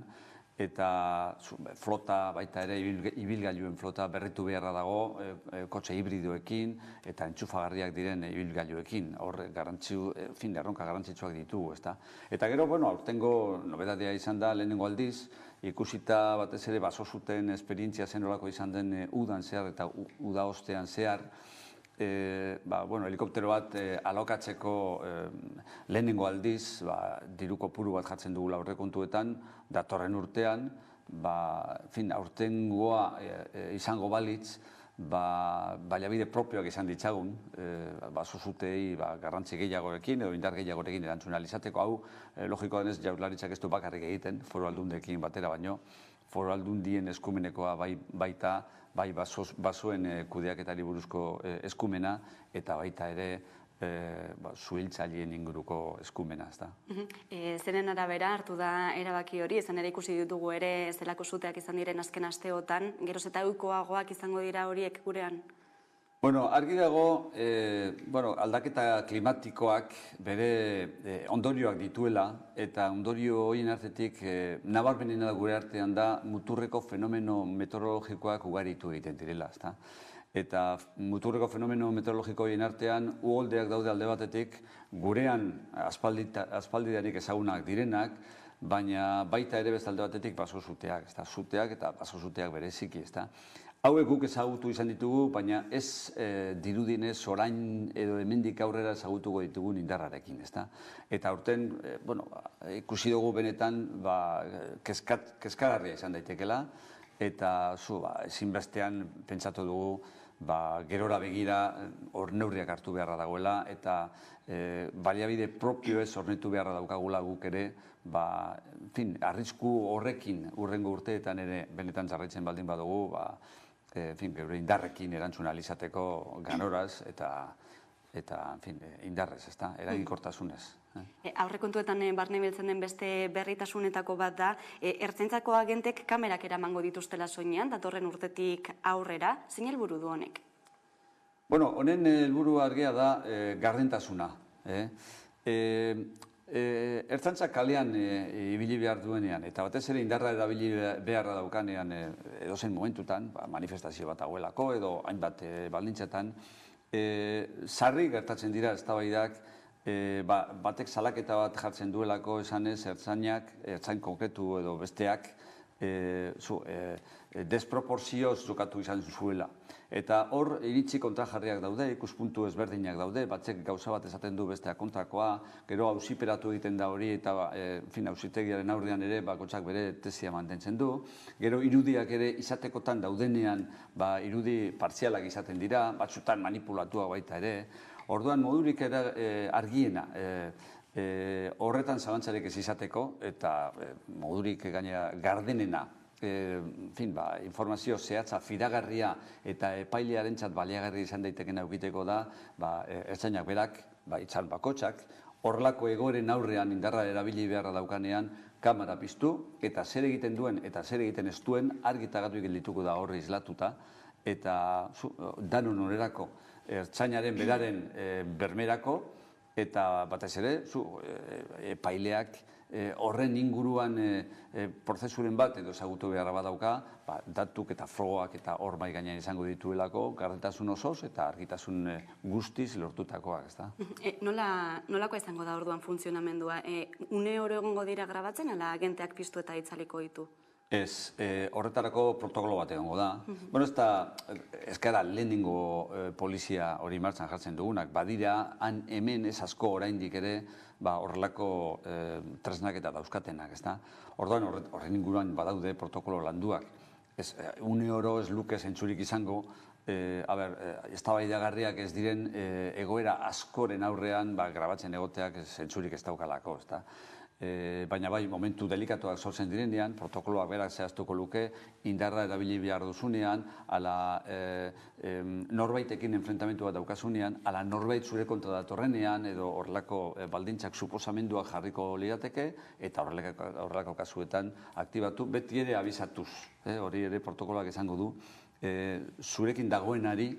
eta flota baita ere ibilgailuen flota berritu beharra dago kotxe hibridoekin eta entxufagarriak diren ibilgailuekin. Hor erronka garrantzitsuak ditugu, ezta? Eta gero, aurtengo nobedadea izan da lehenengo aldiz, ikusita batez ere baso zuten esperientzia zenolako izan den udan zehar eta uda ostean zehar, helikoptero bat alokatzeko lehenengo aldiz, diru kopuru bat jartzen dugula aurrekontuetan, datorren urtean, aurtengoa izango balitz, baliabide propioak izan ditzagun, sozutei garrantzi gehiagorekin edo indar gehiagorekin erantzuna izateko. Hau, logikoa denez, Jaurlaritzak ez du bakarrik egiten, foru aldundekin batera baino, foru aldundien eskumenekoa baita, bai basoen kudeaketari buruzko eskumena, eta baita ere zuhiltzaileen inguruko eskumena, ez da. Zeren arabera hartu da erabaki hori, izan ere ikusi ditugu ere zelako zuteak izan diren azken asteotan, geroz eta ohikoagoak izango dira horiek gurean? Argi dago, aldaketa klimatikoak bere ondorioak dituela, eta ondorio horien artetik nabarmenena gure artean da muturreko fenomeno meteorologikoak ugaritu egiten direla, ezta? Eta muturreko fenomeno meteorologiko horien artean uholdeak daude alde batetik, gurean aspaldidanik ezagunak direnak, baina baita ere bestalde batetik baso zuteak, zuteak eta baso zuteak bereziki, hauek guk ezagutu izan ditugu, baina ez dirudinez orain edo hemendik aurrera ezagutuko ditugun indarrarekin, Eta aurten, ikusi dugu benetan kezkagarria izan daitekela, eta ezinbestean pentsatu dugu gerora begira hor neurriak hartu beharra dagoela, eta baliabide propioez hornitu beharra daukagula guk ere, arrisku horrekin urrengo urteetan ere benetan jarraitzen baldin badugu, geure indarrekin erantzuna alizateko ganoraz eta indarrez, eraginkortasunez. Aurrekontuetan barne biltzen den beste berritasunetako bat da, ertzaintzako agentek kamerak eramango dituztela soinean, datorren urtetik aurrera, zein helburu du honek? Honen helburu argia da gardentasuna. Ertzaintzak kalean ibili behar duenean, eta batez ere indarra erabili beharra daukanean edozein momentutan, manifestazio bat hauelako edo hainbat baldintzetan, sarri gertatzen dira eztabaidak, batek salaketa bat jartzen duelako esanez ertzain konkretu edo besteak desproporzioz jokatu izan zuela. Eta hor iritzi kontrajarriak daude, ikuspuntu ezberdinak daude, batzek gauza bat esaten du bestea kontrakoa, gero auziperatu egiten da hori eta auzitegiaren aurrean ere bakotsak bere tesia mantentzen du, gero irudiak ere izatekotan daudenean irudi partzialak izaten dira, batzutan manipulatua baita ere, orduan modurik argiena horretan zalantzarek ez izateko eta modurik gaina gardenena, informazio zehatza, fidagarria eta epailearentzat baliagarri izan daitekena eukiteko da, ertzainak berak, itzal bakotsak, horrelako egoeren aurrean indarra erabili beharra daukanean, kamera piztu, eta zer egiten duen eta zer egiten ez duen argi eta garbi geldituko da horri islatuta, eta danon onerako, ertzainaren beraren bermerako, eta batez ere, epaileak horren inguruan prozesuren bat edo ezagutu beharra badauka, datuk eta frogoak eta hor mai gainean izango dituelako, gardentasun osoz eta argitasun guztiz lortutakoak, ezta? Nolakoa izango da orduan funtzionamendua? Une oro egongo dira grabatzen, ala agenteak piztu eta itzaliko ditu? Ez, horretarako protokolo bat egongo da. Ez gara lehenengo polizia hori martxan jartzen dugunak. Badira, hemen ez asko oraindik ere horrelako tresnak eta dauzkatenak. Orduan, horren inguruan badaude protokolo landuak. Une oro ez luke zentzurik izango, eztabaidagarriak ez diren egoera askoren aurrean grabatzen egoteak zentzurik ez daukalako. Baina momentu delikatuak sortzen direnean, protokoloak berak zehaztuko luke, indarra erabili behar duzunean, ala norbaitekin enfrentamentu bat daukasunean, ala norbait zure kontra datorrenean, edo horrelako baldintzak suposamenduak jarriko lirateke, eta horrelako kasuetan aktibatu, beti ere abizatuz, hori ere protokoloak izango du, zurekin dagoenari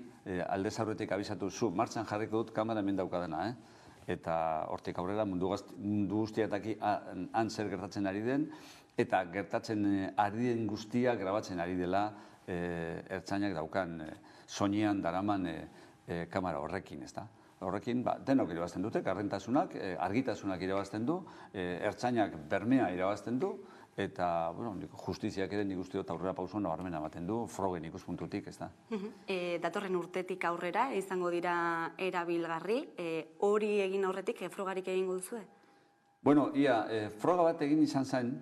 aldez aurretik abizatu zu, martxan jarriko dut kamera hemen daukadana, eta hortik aurrera mundu guztiataki han zer gertatzen ari den, eta gertatzen ari den guztia grabatzen ari dela ertzainak daukan soinean daraman kamera horrekin, ezta? Horrekin denok irabazten dute, gardentasunak, argitasunak irabazten du, ertzainak bermea irabazten du, eta justiziak ere nik uste dut aurrera pauso nabarmena ematen du, frogen ikuspuntutik, ez da. Datorren urtetik aurrera izango dira erabilgarri, hori egin aurretik frogarik egingo duzue? Froga bat egin izan zen,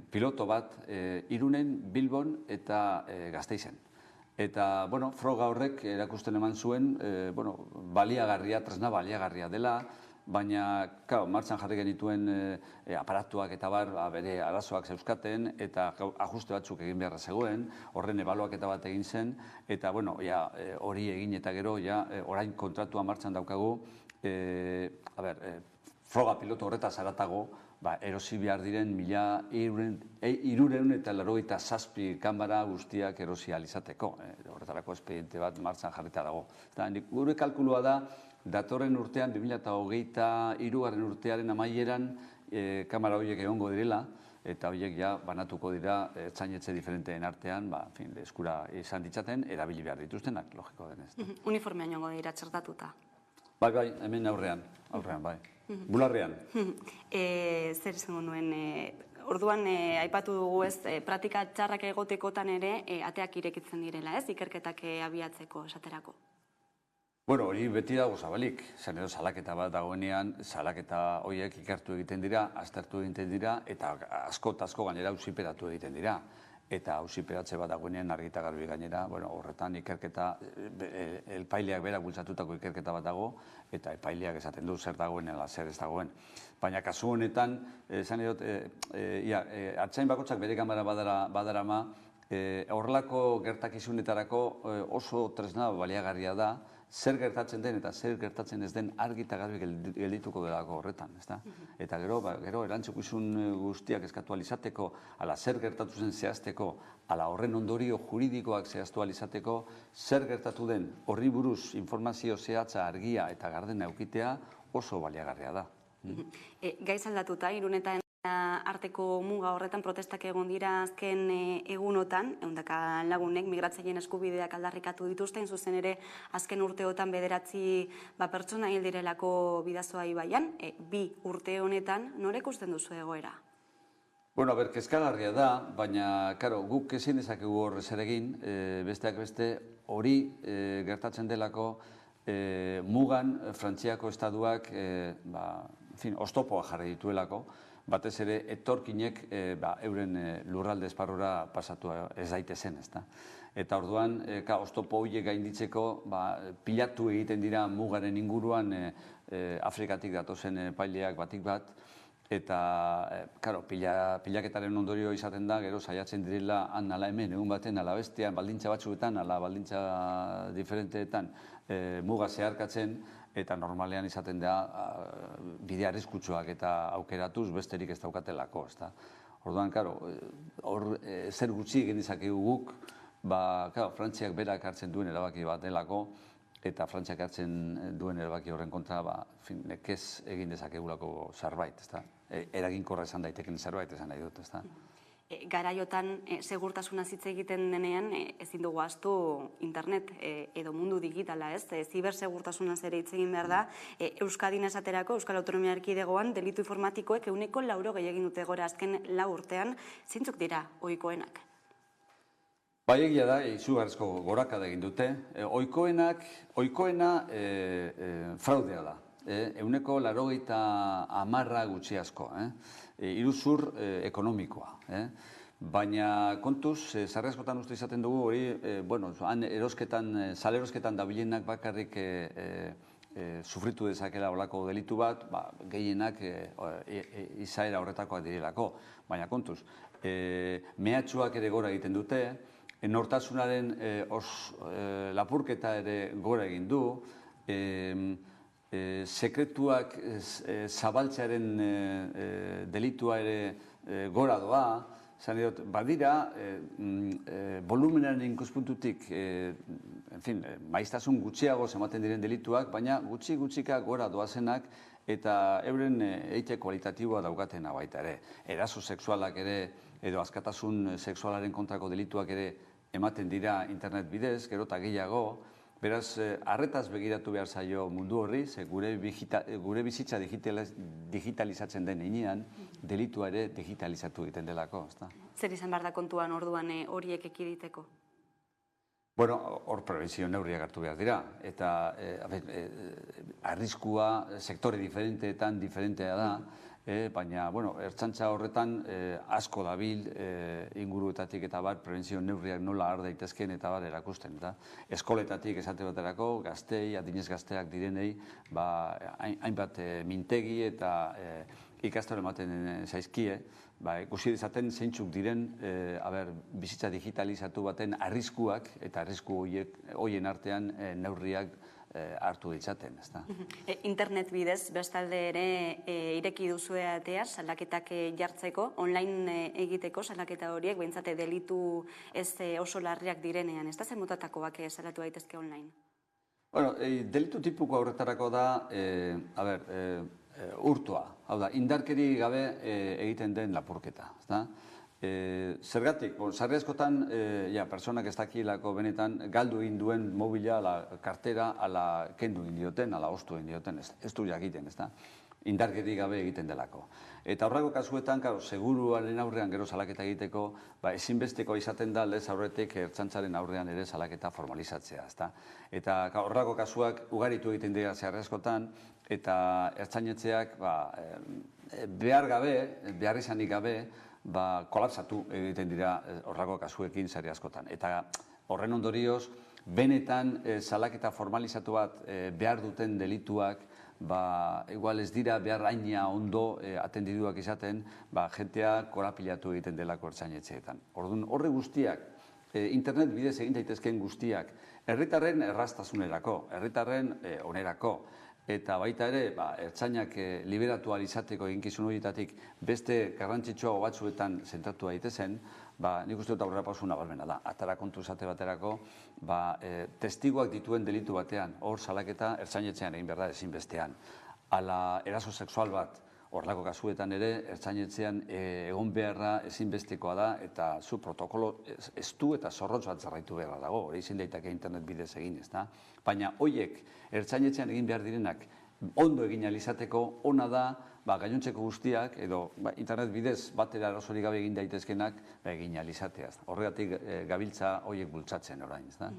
piloto bat, Irunen, Bilbon eta Gasteizen. Eta, froga horrek erakusten eman zuen, baliagarria, tresna baliagarria dela, baina, martxan jarri genituen aparatuak eta bere arazoak zeuzkaten, eta ajuste batzuk egin beharra zegoen, horren ebaluaketa bat egin zen, eta, hori egin eta gero, orain kontratua martxan daukagu, froga piloto horretaz haratago, erosi behar diren 387 kamera guztiak erosi alizateko. Horretarako espediente bat martxan jarrita dago. Gure kalkulua da, datorren urtean, 2023 urtearen amaieran, kamera horiek egongo direla, eta horiek banatuko dira ertzainetxe diferenteen artean, eskura izan ditzaten, erabili behar dituztenak, logiko denez. Uniformean joango dira txertatuta? Bai, hemen aurrean, bai. bularrean. Zer izango nuen, orduan aipatu dugu ez, praktika txarrak egotekotan ere ateak irekitzen direla, ez, ikerketak abiatzeko esaterako. Bueno, hori beti dago zabalik. Zer edo salaketa bat dagoenean, salaketa horiek ikertu egiten dira, aztertu egiten dira, eta asko gainera auziperatu egiten dira. Eta auziperatze bat dagoenean argita garbi gainera, horretan ikerketa, epaileak berak bultzatutako ikerketa bat dago, eta epaileak esaten du zer dagoen ala zer ez dagoen. Baina kasu honetan, esan edot, artzain bakotzak bere kamara badarama, horrelako gertakizunetarako oso tresna baliagarria da, zer gertatzen den eta zer gertatzen ez den argi eta garbi geldituko delako horretan, ezta? Eta gero erantzukizun guztiak eskatu alizateko, ala zer gertatu zen zehazteko, ala horren ondorio juridikoak zehaztu alizateko, zer gertatu den horri buruz informazio zehatza argia eta gardena eukitea oso baliagarria da. Gaiz aldatuta, Irun arteko muga horretan protestak egon dira azken egunotan, ehundaka lagunek migratzaileen eskubideak aldarrikatu dituzten, zuzen ere azken urteotan 9 pertsona hil direlako Bidasoa ibaian, 2 urte honetan, norek ikusten duzu egoera? Bueno, kezkagarria da, baina, guk ezin dezakegu horrez ere egin, besteak beste hori gertatzen delako mugan Frantziako estatuak oztopoa jarri dituelako, batez ere etorkinek euren lurralde esparrura pasatu ez daitezen, ezta. Eta orduan, oztopo horiek gainditzeko pilatu egiten dira mugaren inguruan Afrikatik datozen epaileak batik bat, eta pilaketaren ondorio izaten da, gero saiatzen direla han ala hemen, egun baten ala bestean, baldintza batzuetan, ala baldintza diferenteetan muga zeharkatzen, eta normalean izaten da bide arriskutsuak eta aukeratuz besterik ez daukatelako, ezta. Orduan, zer gutxi egin dezakegu guk, Frantziak berak hartzen duen erabaki bat delako, eta Frantziak hartzen duen erabaki horren kontra, nekez egin dezakegulako zerbait, ezta. Eraginkorra esan daiteken zerbait esan nahi dut, ezta. Garaiotan segurtasuna hitz egiten denean ezin dugu ahaztu internet edo mundu digitala, ez? Zibersegurtasunaz ere hitz egin behar da. Euskadin esaterako, Euskal Autonomia Erkidegoan, delitu informatikoek 180 egin dute gora azken 4 urtean, zeintzuk dira ohikoenak? Bai, egia da, izugarrizko gorakada egin dute. Ohikoena fraudea da. 180 gutxi asko. Iruzur ekonomikoa. Baina kontuz, sarri uste izaten dugu hori, salerosketan dabilenak bakarrik sufritu dezakela olako delitu bat, gehienak izaera horretakoak direlako. Baina kontuz, mehatxuak ere gora egiten dute, nortasunaren lapurketa ere gora egin du, sekretuak zabaltzearen delitua ere gora doa, badira, volumenaren ikuspuntutik, maiztasun gutxiago ematen diren delituak, baina gutxika gora doazenak eta euren eite kualitatiboa daukatena baita ere. Eraso sexualak ere, edo askatasun sexualaren kontrako delituak ere ematen dira internet bidez, gero eta gehiago. Beraz, arretaz begiratu behar zaio mundu horri, gure bizitza digitalizatzen den heinean, delitua ere digitalizatu egiten delako. Zer izan behar da kontuan orduan horiek ekiditeko? Bueno, hor prebentzio neurriak hartu behar dira, eta arriskua sektore diferenteetan diferentea da, baina, ertzaintza horretan asko dabil inguruetatik eta prebentzio neurriak nola har daitezken eta erakusten. Eskoletatik esate baterako, gaztei, adinez gazteak direnei, hainbat mintegi eta ikastaro ematen zaizkie, ikusi dezaten zeintzuk diren bizitza digitalizatu baten arriskuak eta arrisku horien artean neurriak hartu ditzaten. Internet bidez, bestalde ere ireki duzue atea, salaketak jartzeko, online egiteko salaketa horiek, behintzate delitu ez oso larriak direnean, ez da zer motatakoak salatu daitezke online? Delitu tipuko horretarako da, hurtua, hau da, indarkeri gabe egiten den lapurketa. Zergatik, sarri askotan, pertsonak ez dakilako benetan galdu egin duen mobila, kartera, ala kendu egin dioten, ala ostu egin dioten, ez du jakiten, ez da. indarkeri gabe egiten delako. Eta horrako kasuetan, seguruaren aurrean gero salaketa egiteko, ezinbesteko izaten da lez aurretik ertzaintzaren aurrean ere salaketa formalizatzea. Eta horrako kasuak ugaritu egiten dira zehar askotan, eta ertzainetxeak behar izanik gabe, kolapsatu egiten dira horrako kasuekin zehar askotan. Eta horren ondorioz, benetan salaketa formalizatu bat behar duten delituak, igual ez dira behar haina ondo atendiduak izaten, jentea korapilatu egiten delako ertzainetxeetan. Orduan, horre guztiak, internet bidez egin daitezkeen guztiak, herritarren erraztasunerako, herritarren onerako, eta baita ere, ertzainak liberatu ahal izateko eginkizun horietatik beste garrantzitsuago batzuetan zentratu daitezen, nik uste dut aurrera pausu nabarmena da. Atara kontu esate baterako, testiguak dituen delitu batean, hor salaketa ertzainetxean egin behar da ezinbestean. Ala eraso sexual bat, horrelako kasuetan ere, ertzainetxean egon beharra ezinbestekoa da, eta zu protokolo estu eta zorrotz bat zarraitu beharra dago, hori ezin daiteke internet bidez egin, ezta? Baina hoiek ertzainetxean egin behar direnak ondo egin alizateko, ona da, gainontzeko guztiak, edo internet bidez batera arazorik gabe egin daitezkenak egin alizatea. Horregatik gabiltza hoiek bultzatzen orain, ezta?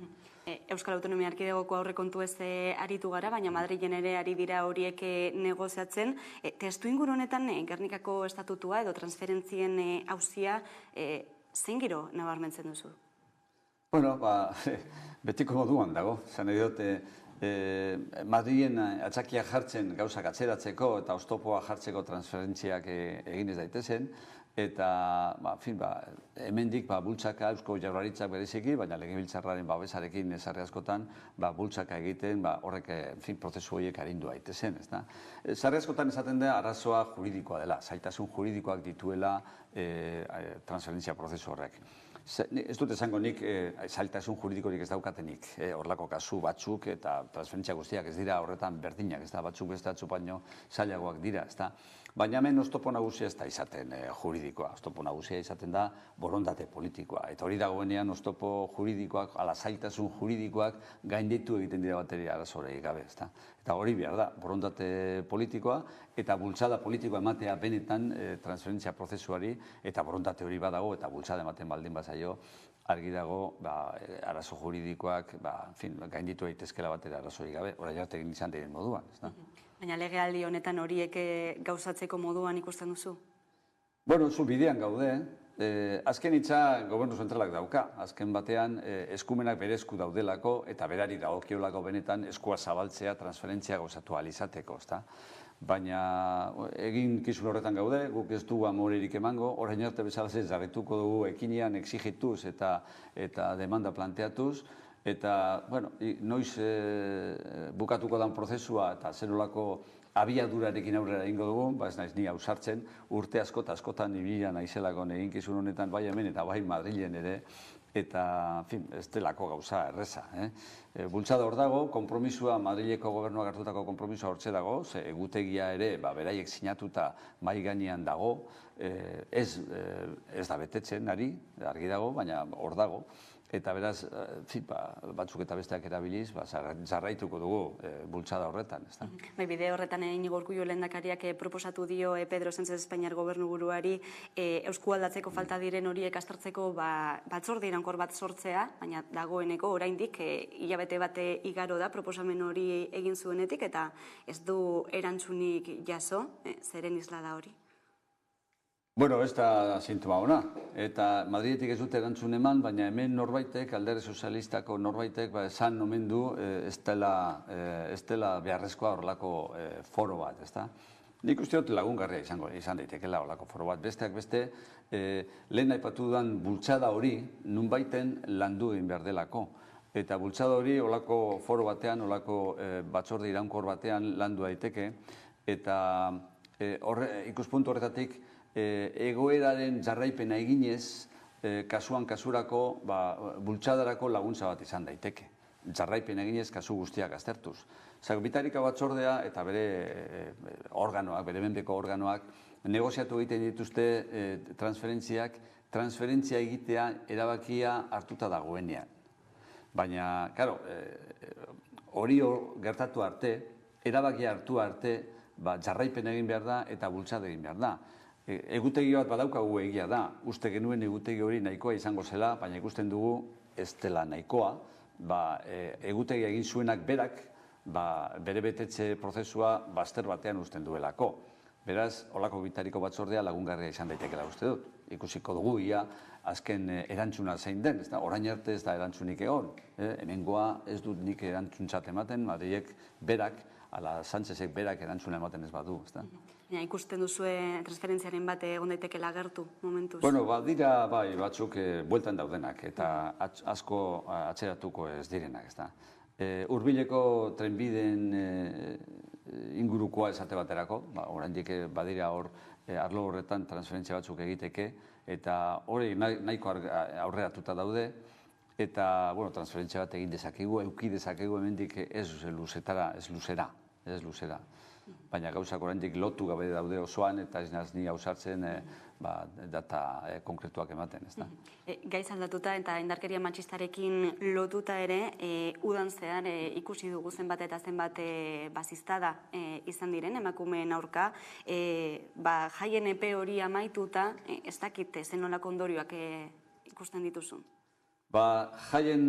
Euskal Autonomia Erkidegoko aurrekontu ez aritu gara, baina Madrilen ere ari dira horiek negoziatzen. Testu inguru honetan, Gernikako estatutua edo transferentzien auzia, zein giro nabarmentzen duzu? Bueno, betiko moduan dago. Zan edot, Madrilen atxakia jartzen gauzak atzeratzeko eta oztopoa jartzeko transferentziak egin ez daitezen, eta hemendik bultzaka Eusko Jaurlaritzak bereziki, baina Legebiltzarraren babesarekin sarri askotan bultzaka egiten horrek prozesu horiek arindu daitezen. Sarri askotan esaten da arazoa juridikoa dela, zailtasun juridikoak dituela transferentzia prozesu horrek. Ez dut esango nik zailtasun juridikorik ez daukatenik, horrelako kasu batzuk eta transferentzia guztiak ez dira horretan berdinak, batzuk beste atzu baino zailagoak dira, baina hemen oztopo nagusia ez da izaten juridikoa, oztopo nagusia izaten da borondate politikoa, eta hori dagoenean oztopo juridikoak, ala zailtasun juridikoak gainditu egiten dira bateria arazorei gabe, eta hori behar da, borondate politikoa eta bultzada politikoa ematea benetan transferentzia prozesuari, eta borondate hori badago eta bultzada ematen baldin bazaio, argi dago arazo juridikoak gainditu daitezkela batera arazori gabe, orain arte egin izan diren moduan. Baina legealdi honetan horiek gauzatzeko moduan ikusten duzu? Bueno, zu bidean gaude, azken hitza gobernu zentralak dauka, azken batean eskumenak bere esku daudelako eta berari dagokiolako benetan eskua zabaltzea transferentzia gauzatu ahal izateko, baina egin kizun horretan gaude, guk ez dugu amorerik emango, orain arte bezala jarrituko dugu ekinean exigituz eta demanda planteatuz, eta, noiz bukatuko dan prozesua eta zenolako abiadurarekin aurrera egingo dugu, ez naiz ni ausartzen, urte askotan ibila naizelako eginkizun honetan bai hemen eta bai Madrilen ere, eta, ez delako gauza erreza. Bultzada hor dago, konpromisua, Madrileko gobernuak hartutako konpromisua hortze dago, ze egutegia ere, beraiek sinatuta mai gainean dago, ez da betetzen ari, argi dago, baina hor dago, eta beraz, batzuk eta besteak erabiliz, jarraituko dugu bultzada horretan. Bide horretan Iñigo Urkullu lehendakariak proposatu dio Pedro Sánchez Espainiar gobernu buruari eskualdatzeko falta diren horiek aztertzeko batzorde iraunkor bat sortzea, baina dagoeneko oraindik hilabete bate igaro da proposamen hori egin zuenetik eta ez du erantzunik jaso, zeren isla da hori? Bueno, ez da sintoma ona, eta Madridetik ez dute erantzun eman, baina hemen norbaitek, Alderdi Sozialistako norbaitek, esan omen du ez dela beharrezkoa horrelako foro bat, ezta? Nik uste dut lagungarria izan daitekela horrelako foro bat. Besteak beste, lehen aipatu dudan bultzada hori nunbaiten landu egin behar delako. Eta bultzada hori horrelako foro batean, horrelako batzorde iraunkor batean landu daiteke, eta ikuspuntu horretatik, egoeraren jarraipena eginez, kasuan kasurako bultzadarako laguntza bat izan daiteke. Jarraipena eginez kasu guztiak aztertuz. Bitarika batzordea eta bere organoak, bere menpeko organoak, negoziatu egiten dituzte transferentzia egitea erabakia hartuta dagoenean. Baina, hori gertatu arte, erabakia hartu arte, jarraipen egin behar da eta bultzada egin behar da. Egutegi bat badaukagu egia da, uste genuen egutegi hori nahikoa izango zela, baina ikusten dugu ez dela nahikoa, egutegi egin zuenak berak, bere betetze prozesua bazter batean uzten duelako. Beraz, holako bitariko batzordea lagungarria izan daitekela uste dut. Ikusiko dugu ia azken erantzuna zein den, orain arte ez da erantzunik egon. Hemengoa ez dut nik erantzuntzat ematen, Madrilek berak, ala Sánchezek berak erantzuna ematen ez badu. Ikusten duzue transferentziaren bat egon daitekela agertu momentuz? Bueno, badira batzuk bueltan daudenak eta asko atzeratuko ez direnak. Hurbileko trenbideen ingurukoa esate baterako, oraindik badira hor arlo horretan transferentzia batzuk egiteke, eta hori nahiko aurreratuta daude, eta transferentzia bat egin dezakegu, eduki dezakegu hemendik ez luzera. Baina gauzak oraindik lotu gabe daude osoan, eta ez naz ni ausartzen data konkretuak ematen. Gaiz aldatuta eta indarkeria matxistarekin lotuta ere, udan zehar ikusi dugu zenbat eta zenbat baziztada izan diren emakumeen aurka, jaien epe hori amaituta, ez dakit zenolako ondorioak ikusten dituzun? Jaien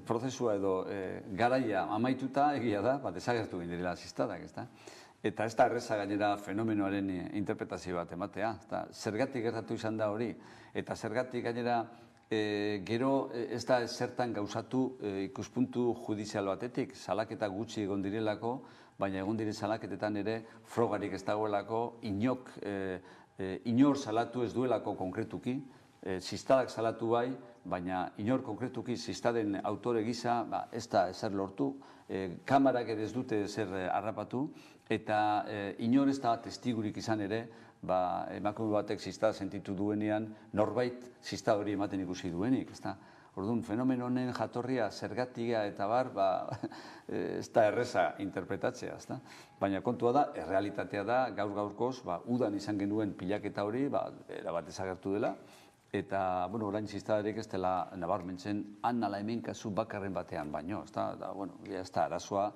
prozesua edo garaia amaituta egia da, desagertu egin direla zistadak, eta ez da erreza gainera fenomenoaren interpretazio bat ematea. Zergatik gertatu izan da hori, eta zergatik gainera gero ez da zertan gauzatu ikuspuntu judizial batetik, salaketa gutxi egon direlako, baina egon diren salaketetan ere frogarik ez dagoelako, inor salatu ez duelako konkretuki, zistadak salatu bai, baina inor konkretuki zistaden autore gisa ez da ezer lortu, kamarak ere ez dute ezer harrapatu, eta inor ez da testigurik izan ere, emakume batek zistada sentitu duenean, norbait zistada hori ematen ikusi duenik. Orduan, fenomeno honen jatorria zergatia eta ez da erreza interpretatzea. Baina kontua da, errealitatea da, gaur-gaurkoz, udan izan genuen pilaketa hori, erabat desagertu dela, eta, orain ziztadarek ez dela nabarmentzen ala hemen kasu bakarren batean baino. Ez da arazoa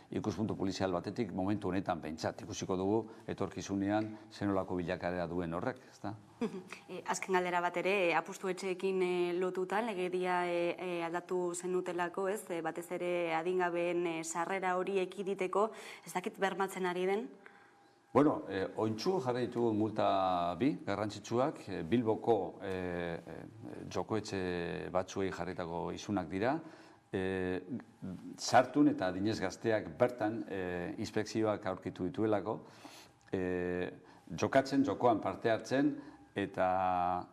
ikuspuntu polizial batetik momentu honetan behintzat. Ikusiko dugu etorkizunean zenolako bilakarea duen horrek. Azken galdera bat ere, apustu etxeekin lotuta, legedia aldatu zenutelako, batez ere adingabeen sarrera hori ekiditeko, ez dakit bermatzen ari den? Ointxu jarri ditugu multa bi, garrantzitsuak, Bilboko jokoetxe batzuei jarritako isunak dira, sartun eta adinez gazteak bertan inspekzioak aurkitu dituelako, jokatzen, jokoan parte hartzen, eta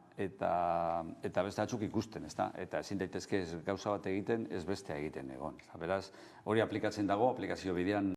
beste batzuk ikusten, eta ezin daitezke gauza bat egiten, ez bestea egiten egon. Beraz, hori aplikatzen dago, aplikazio bidean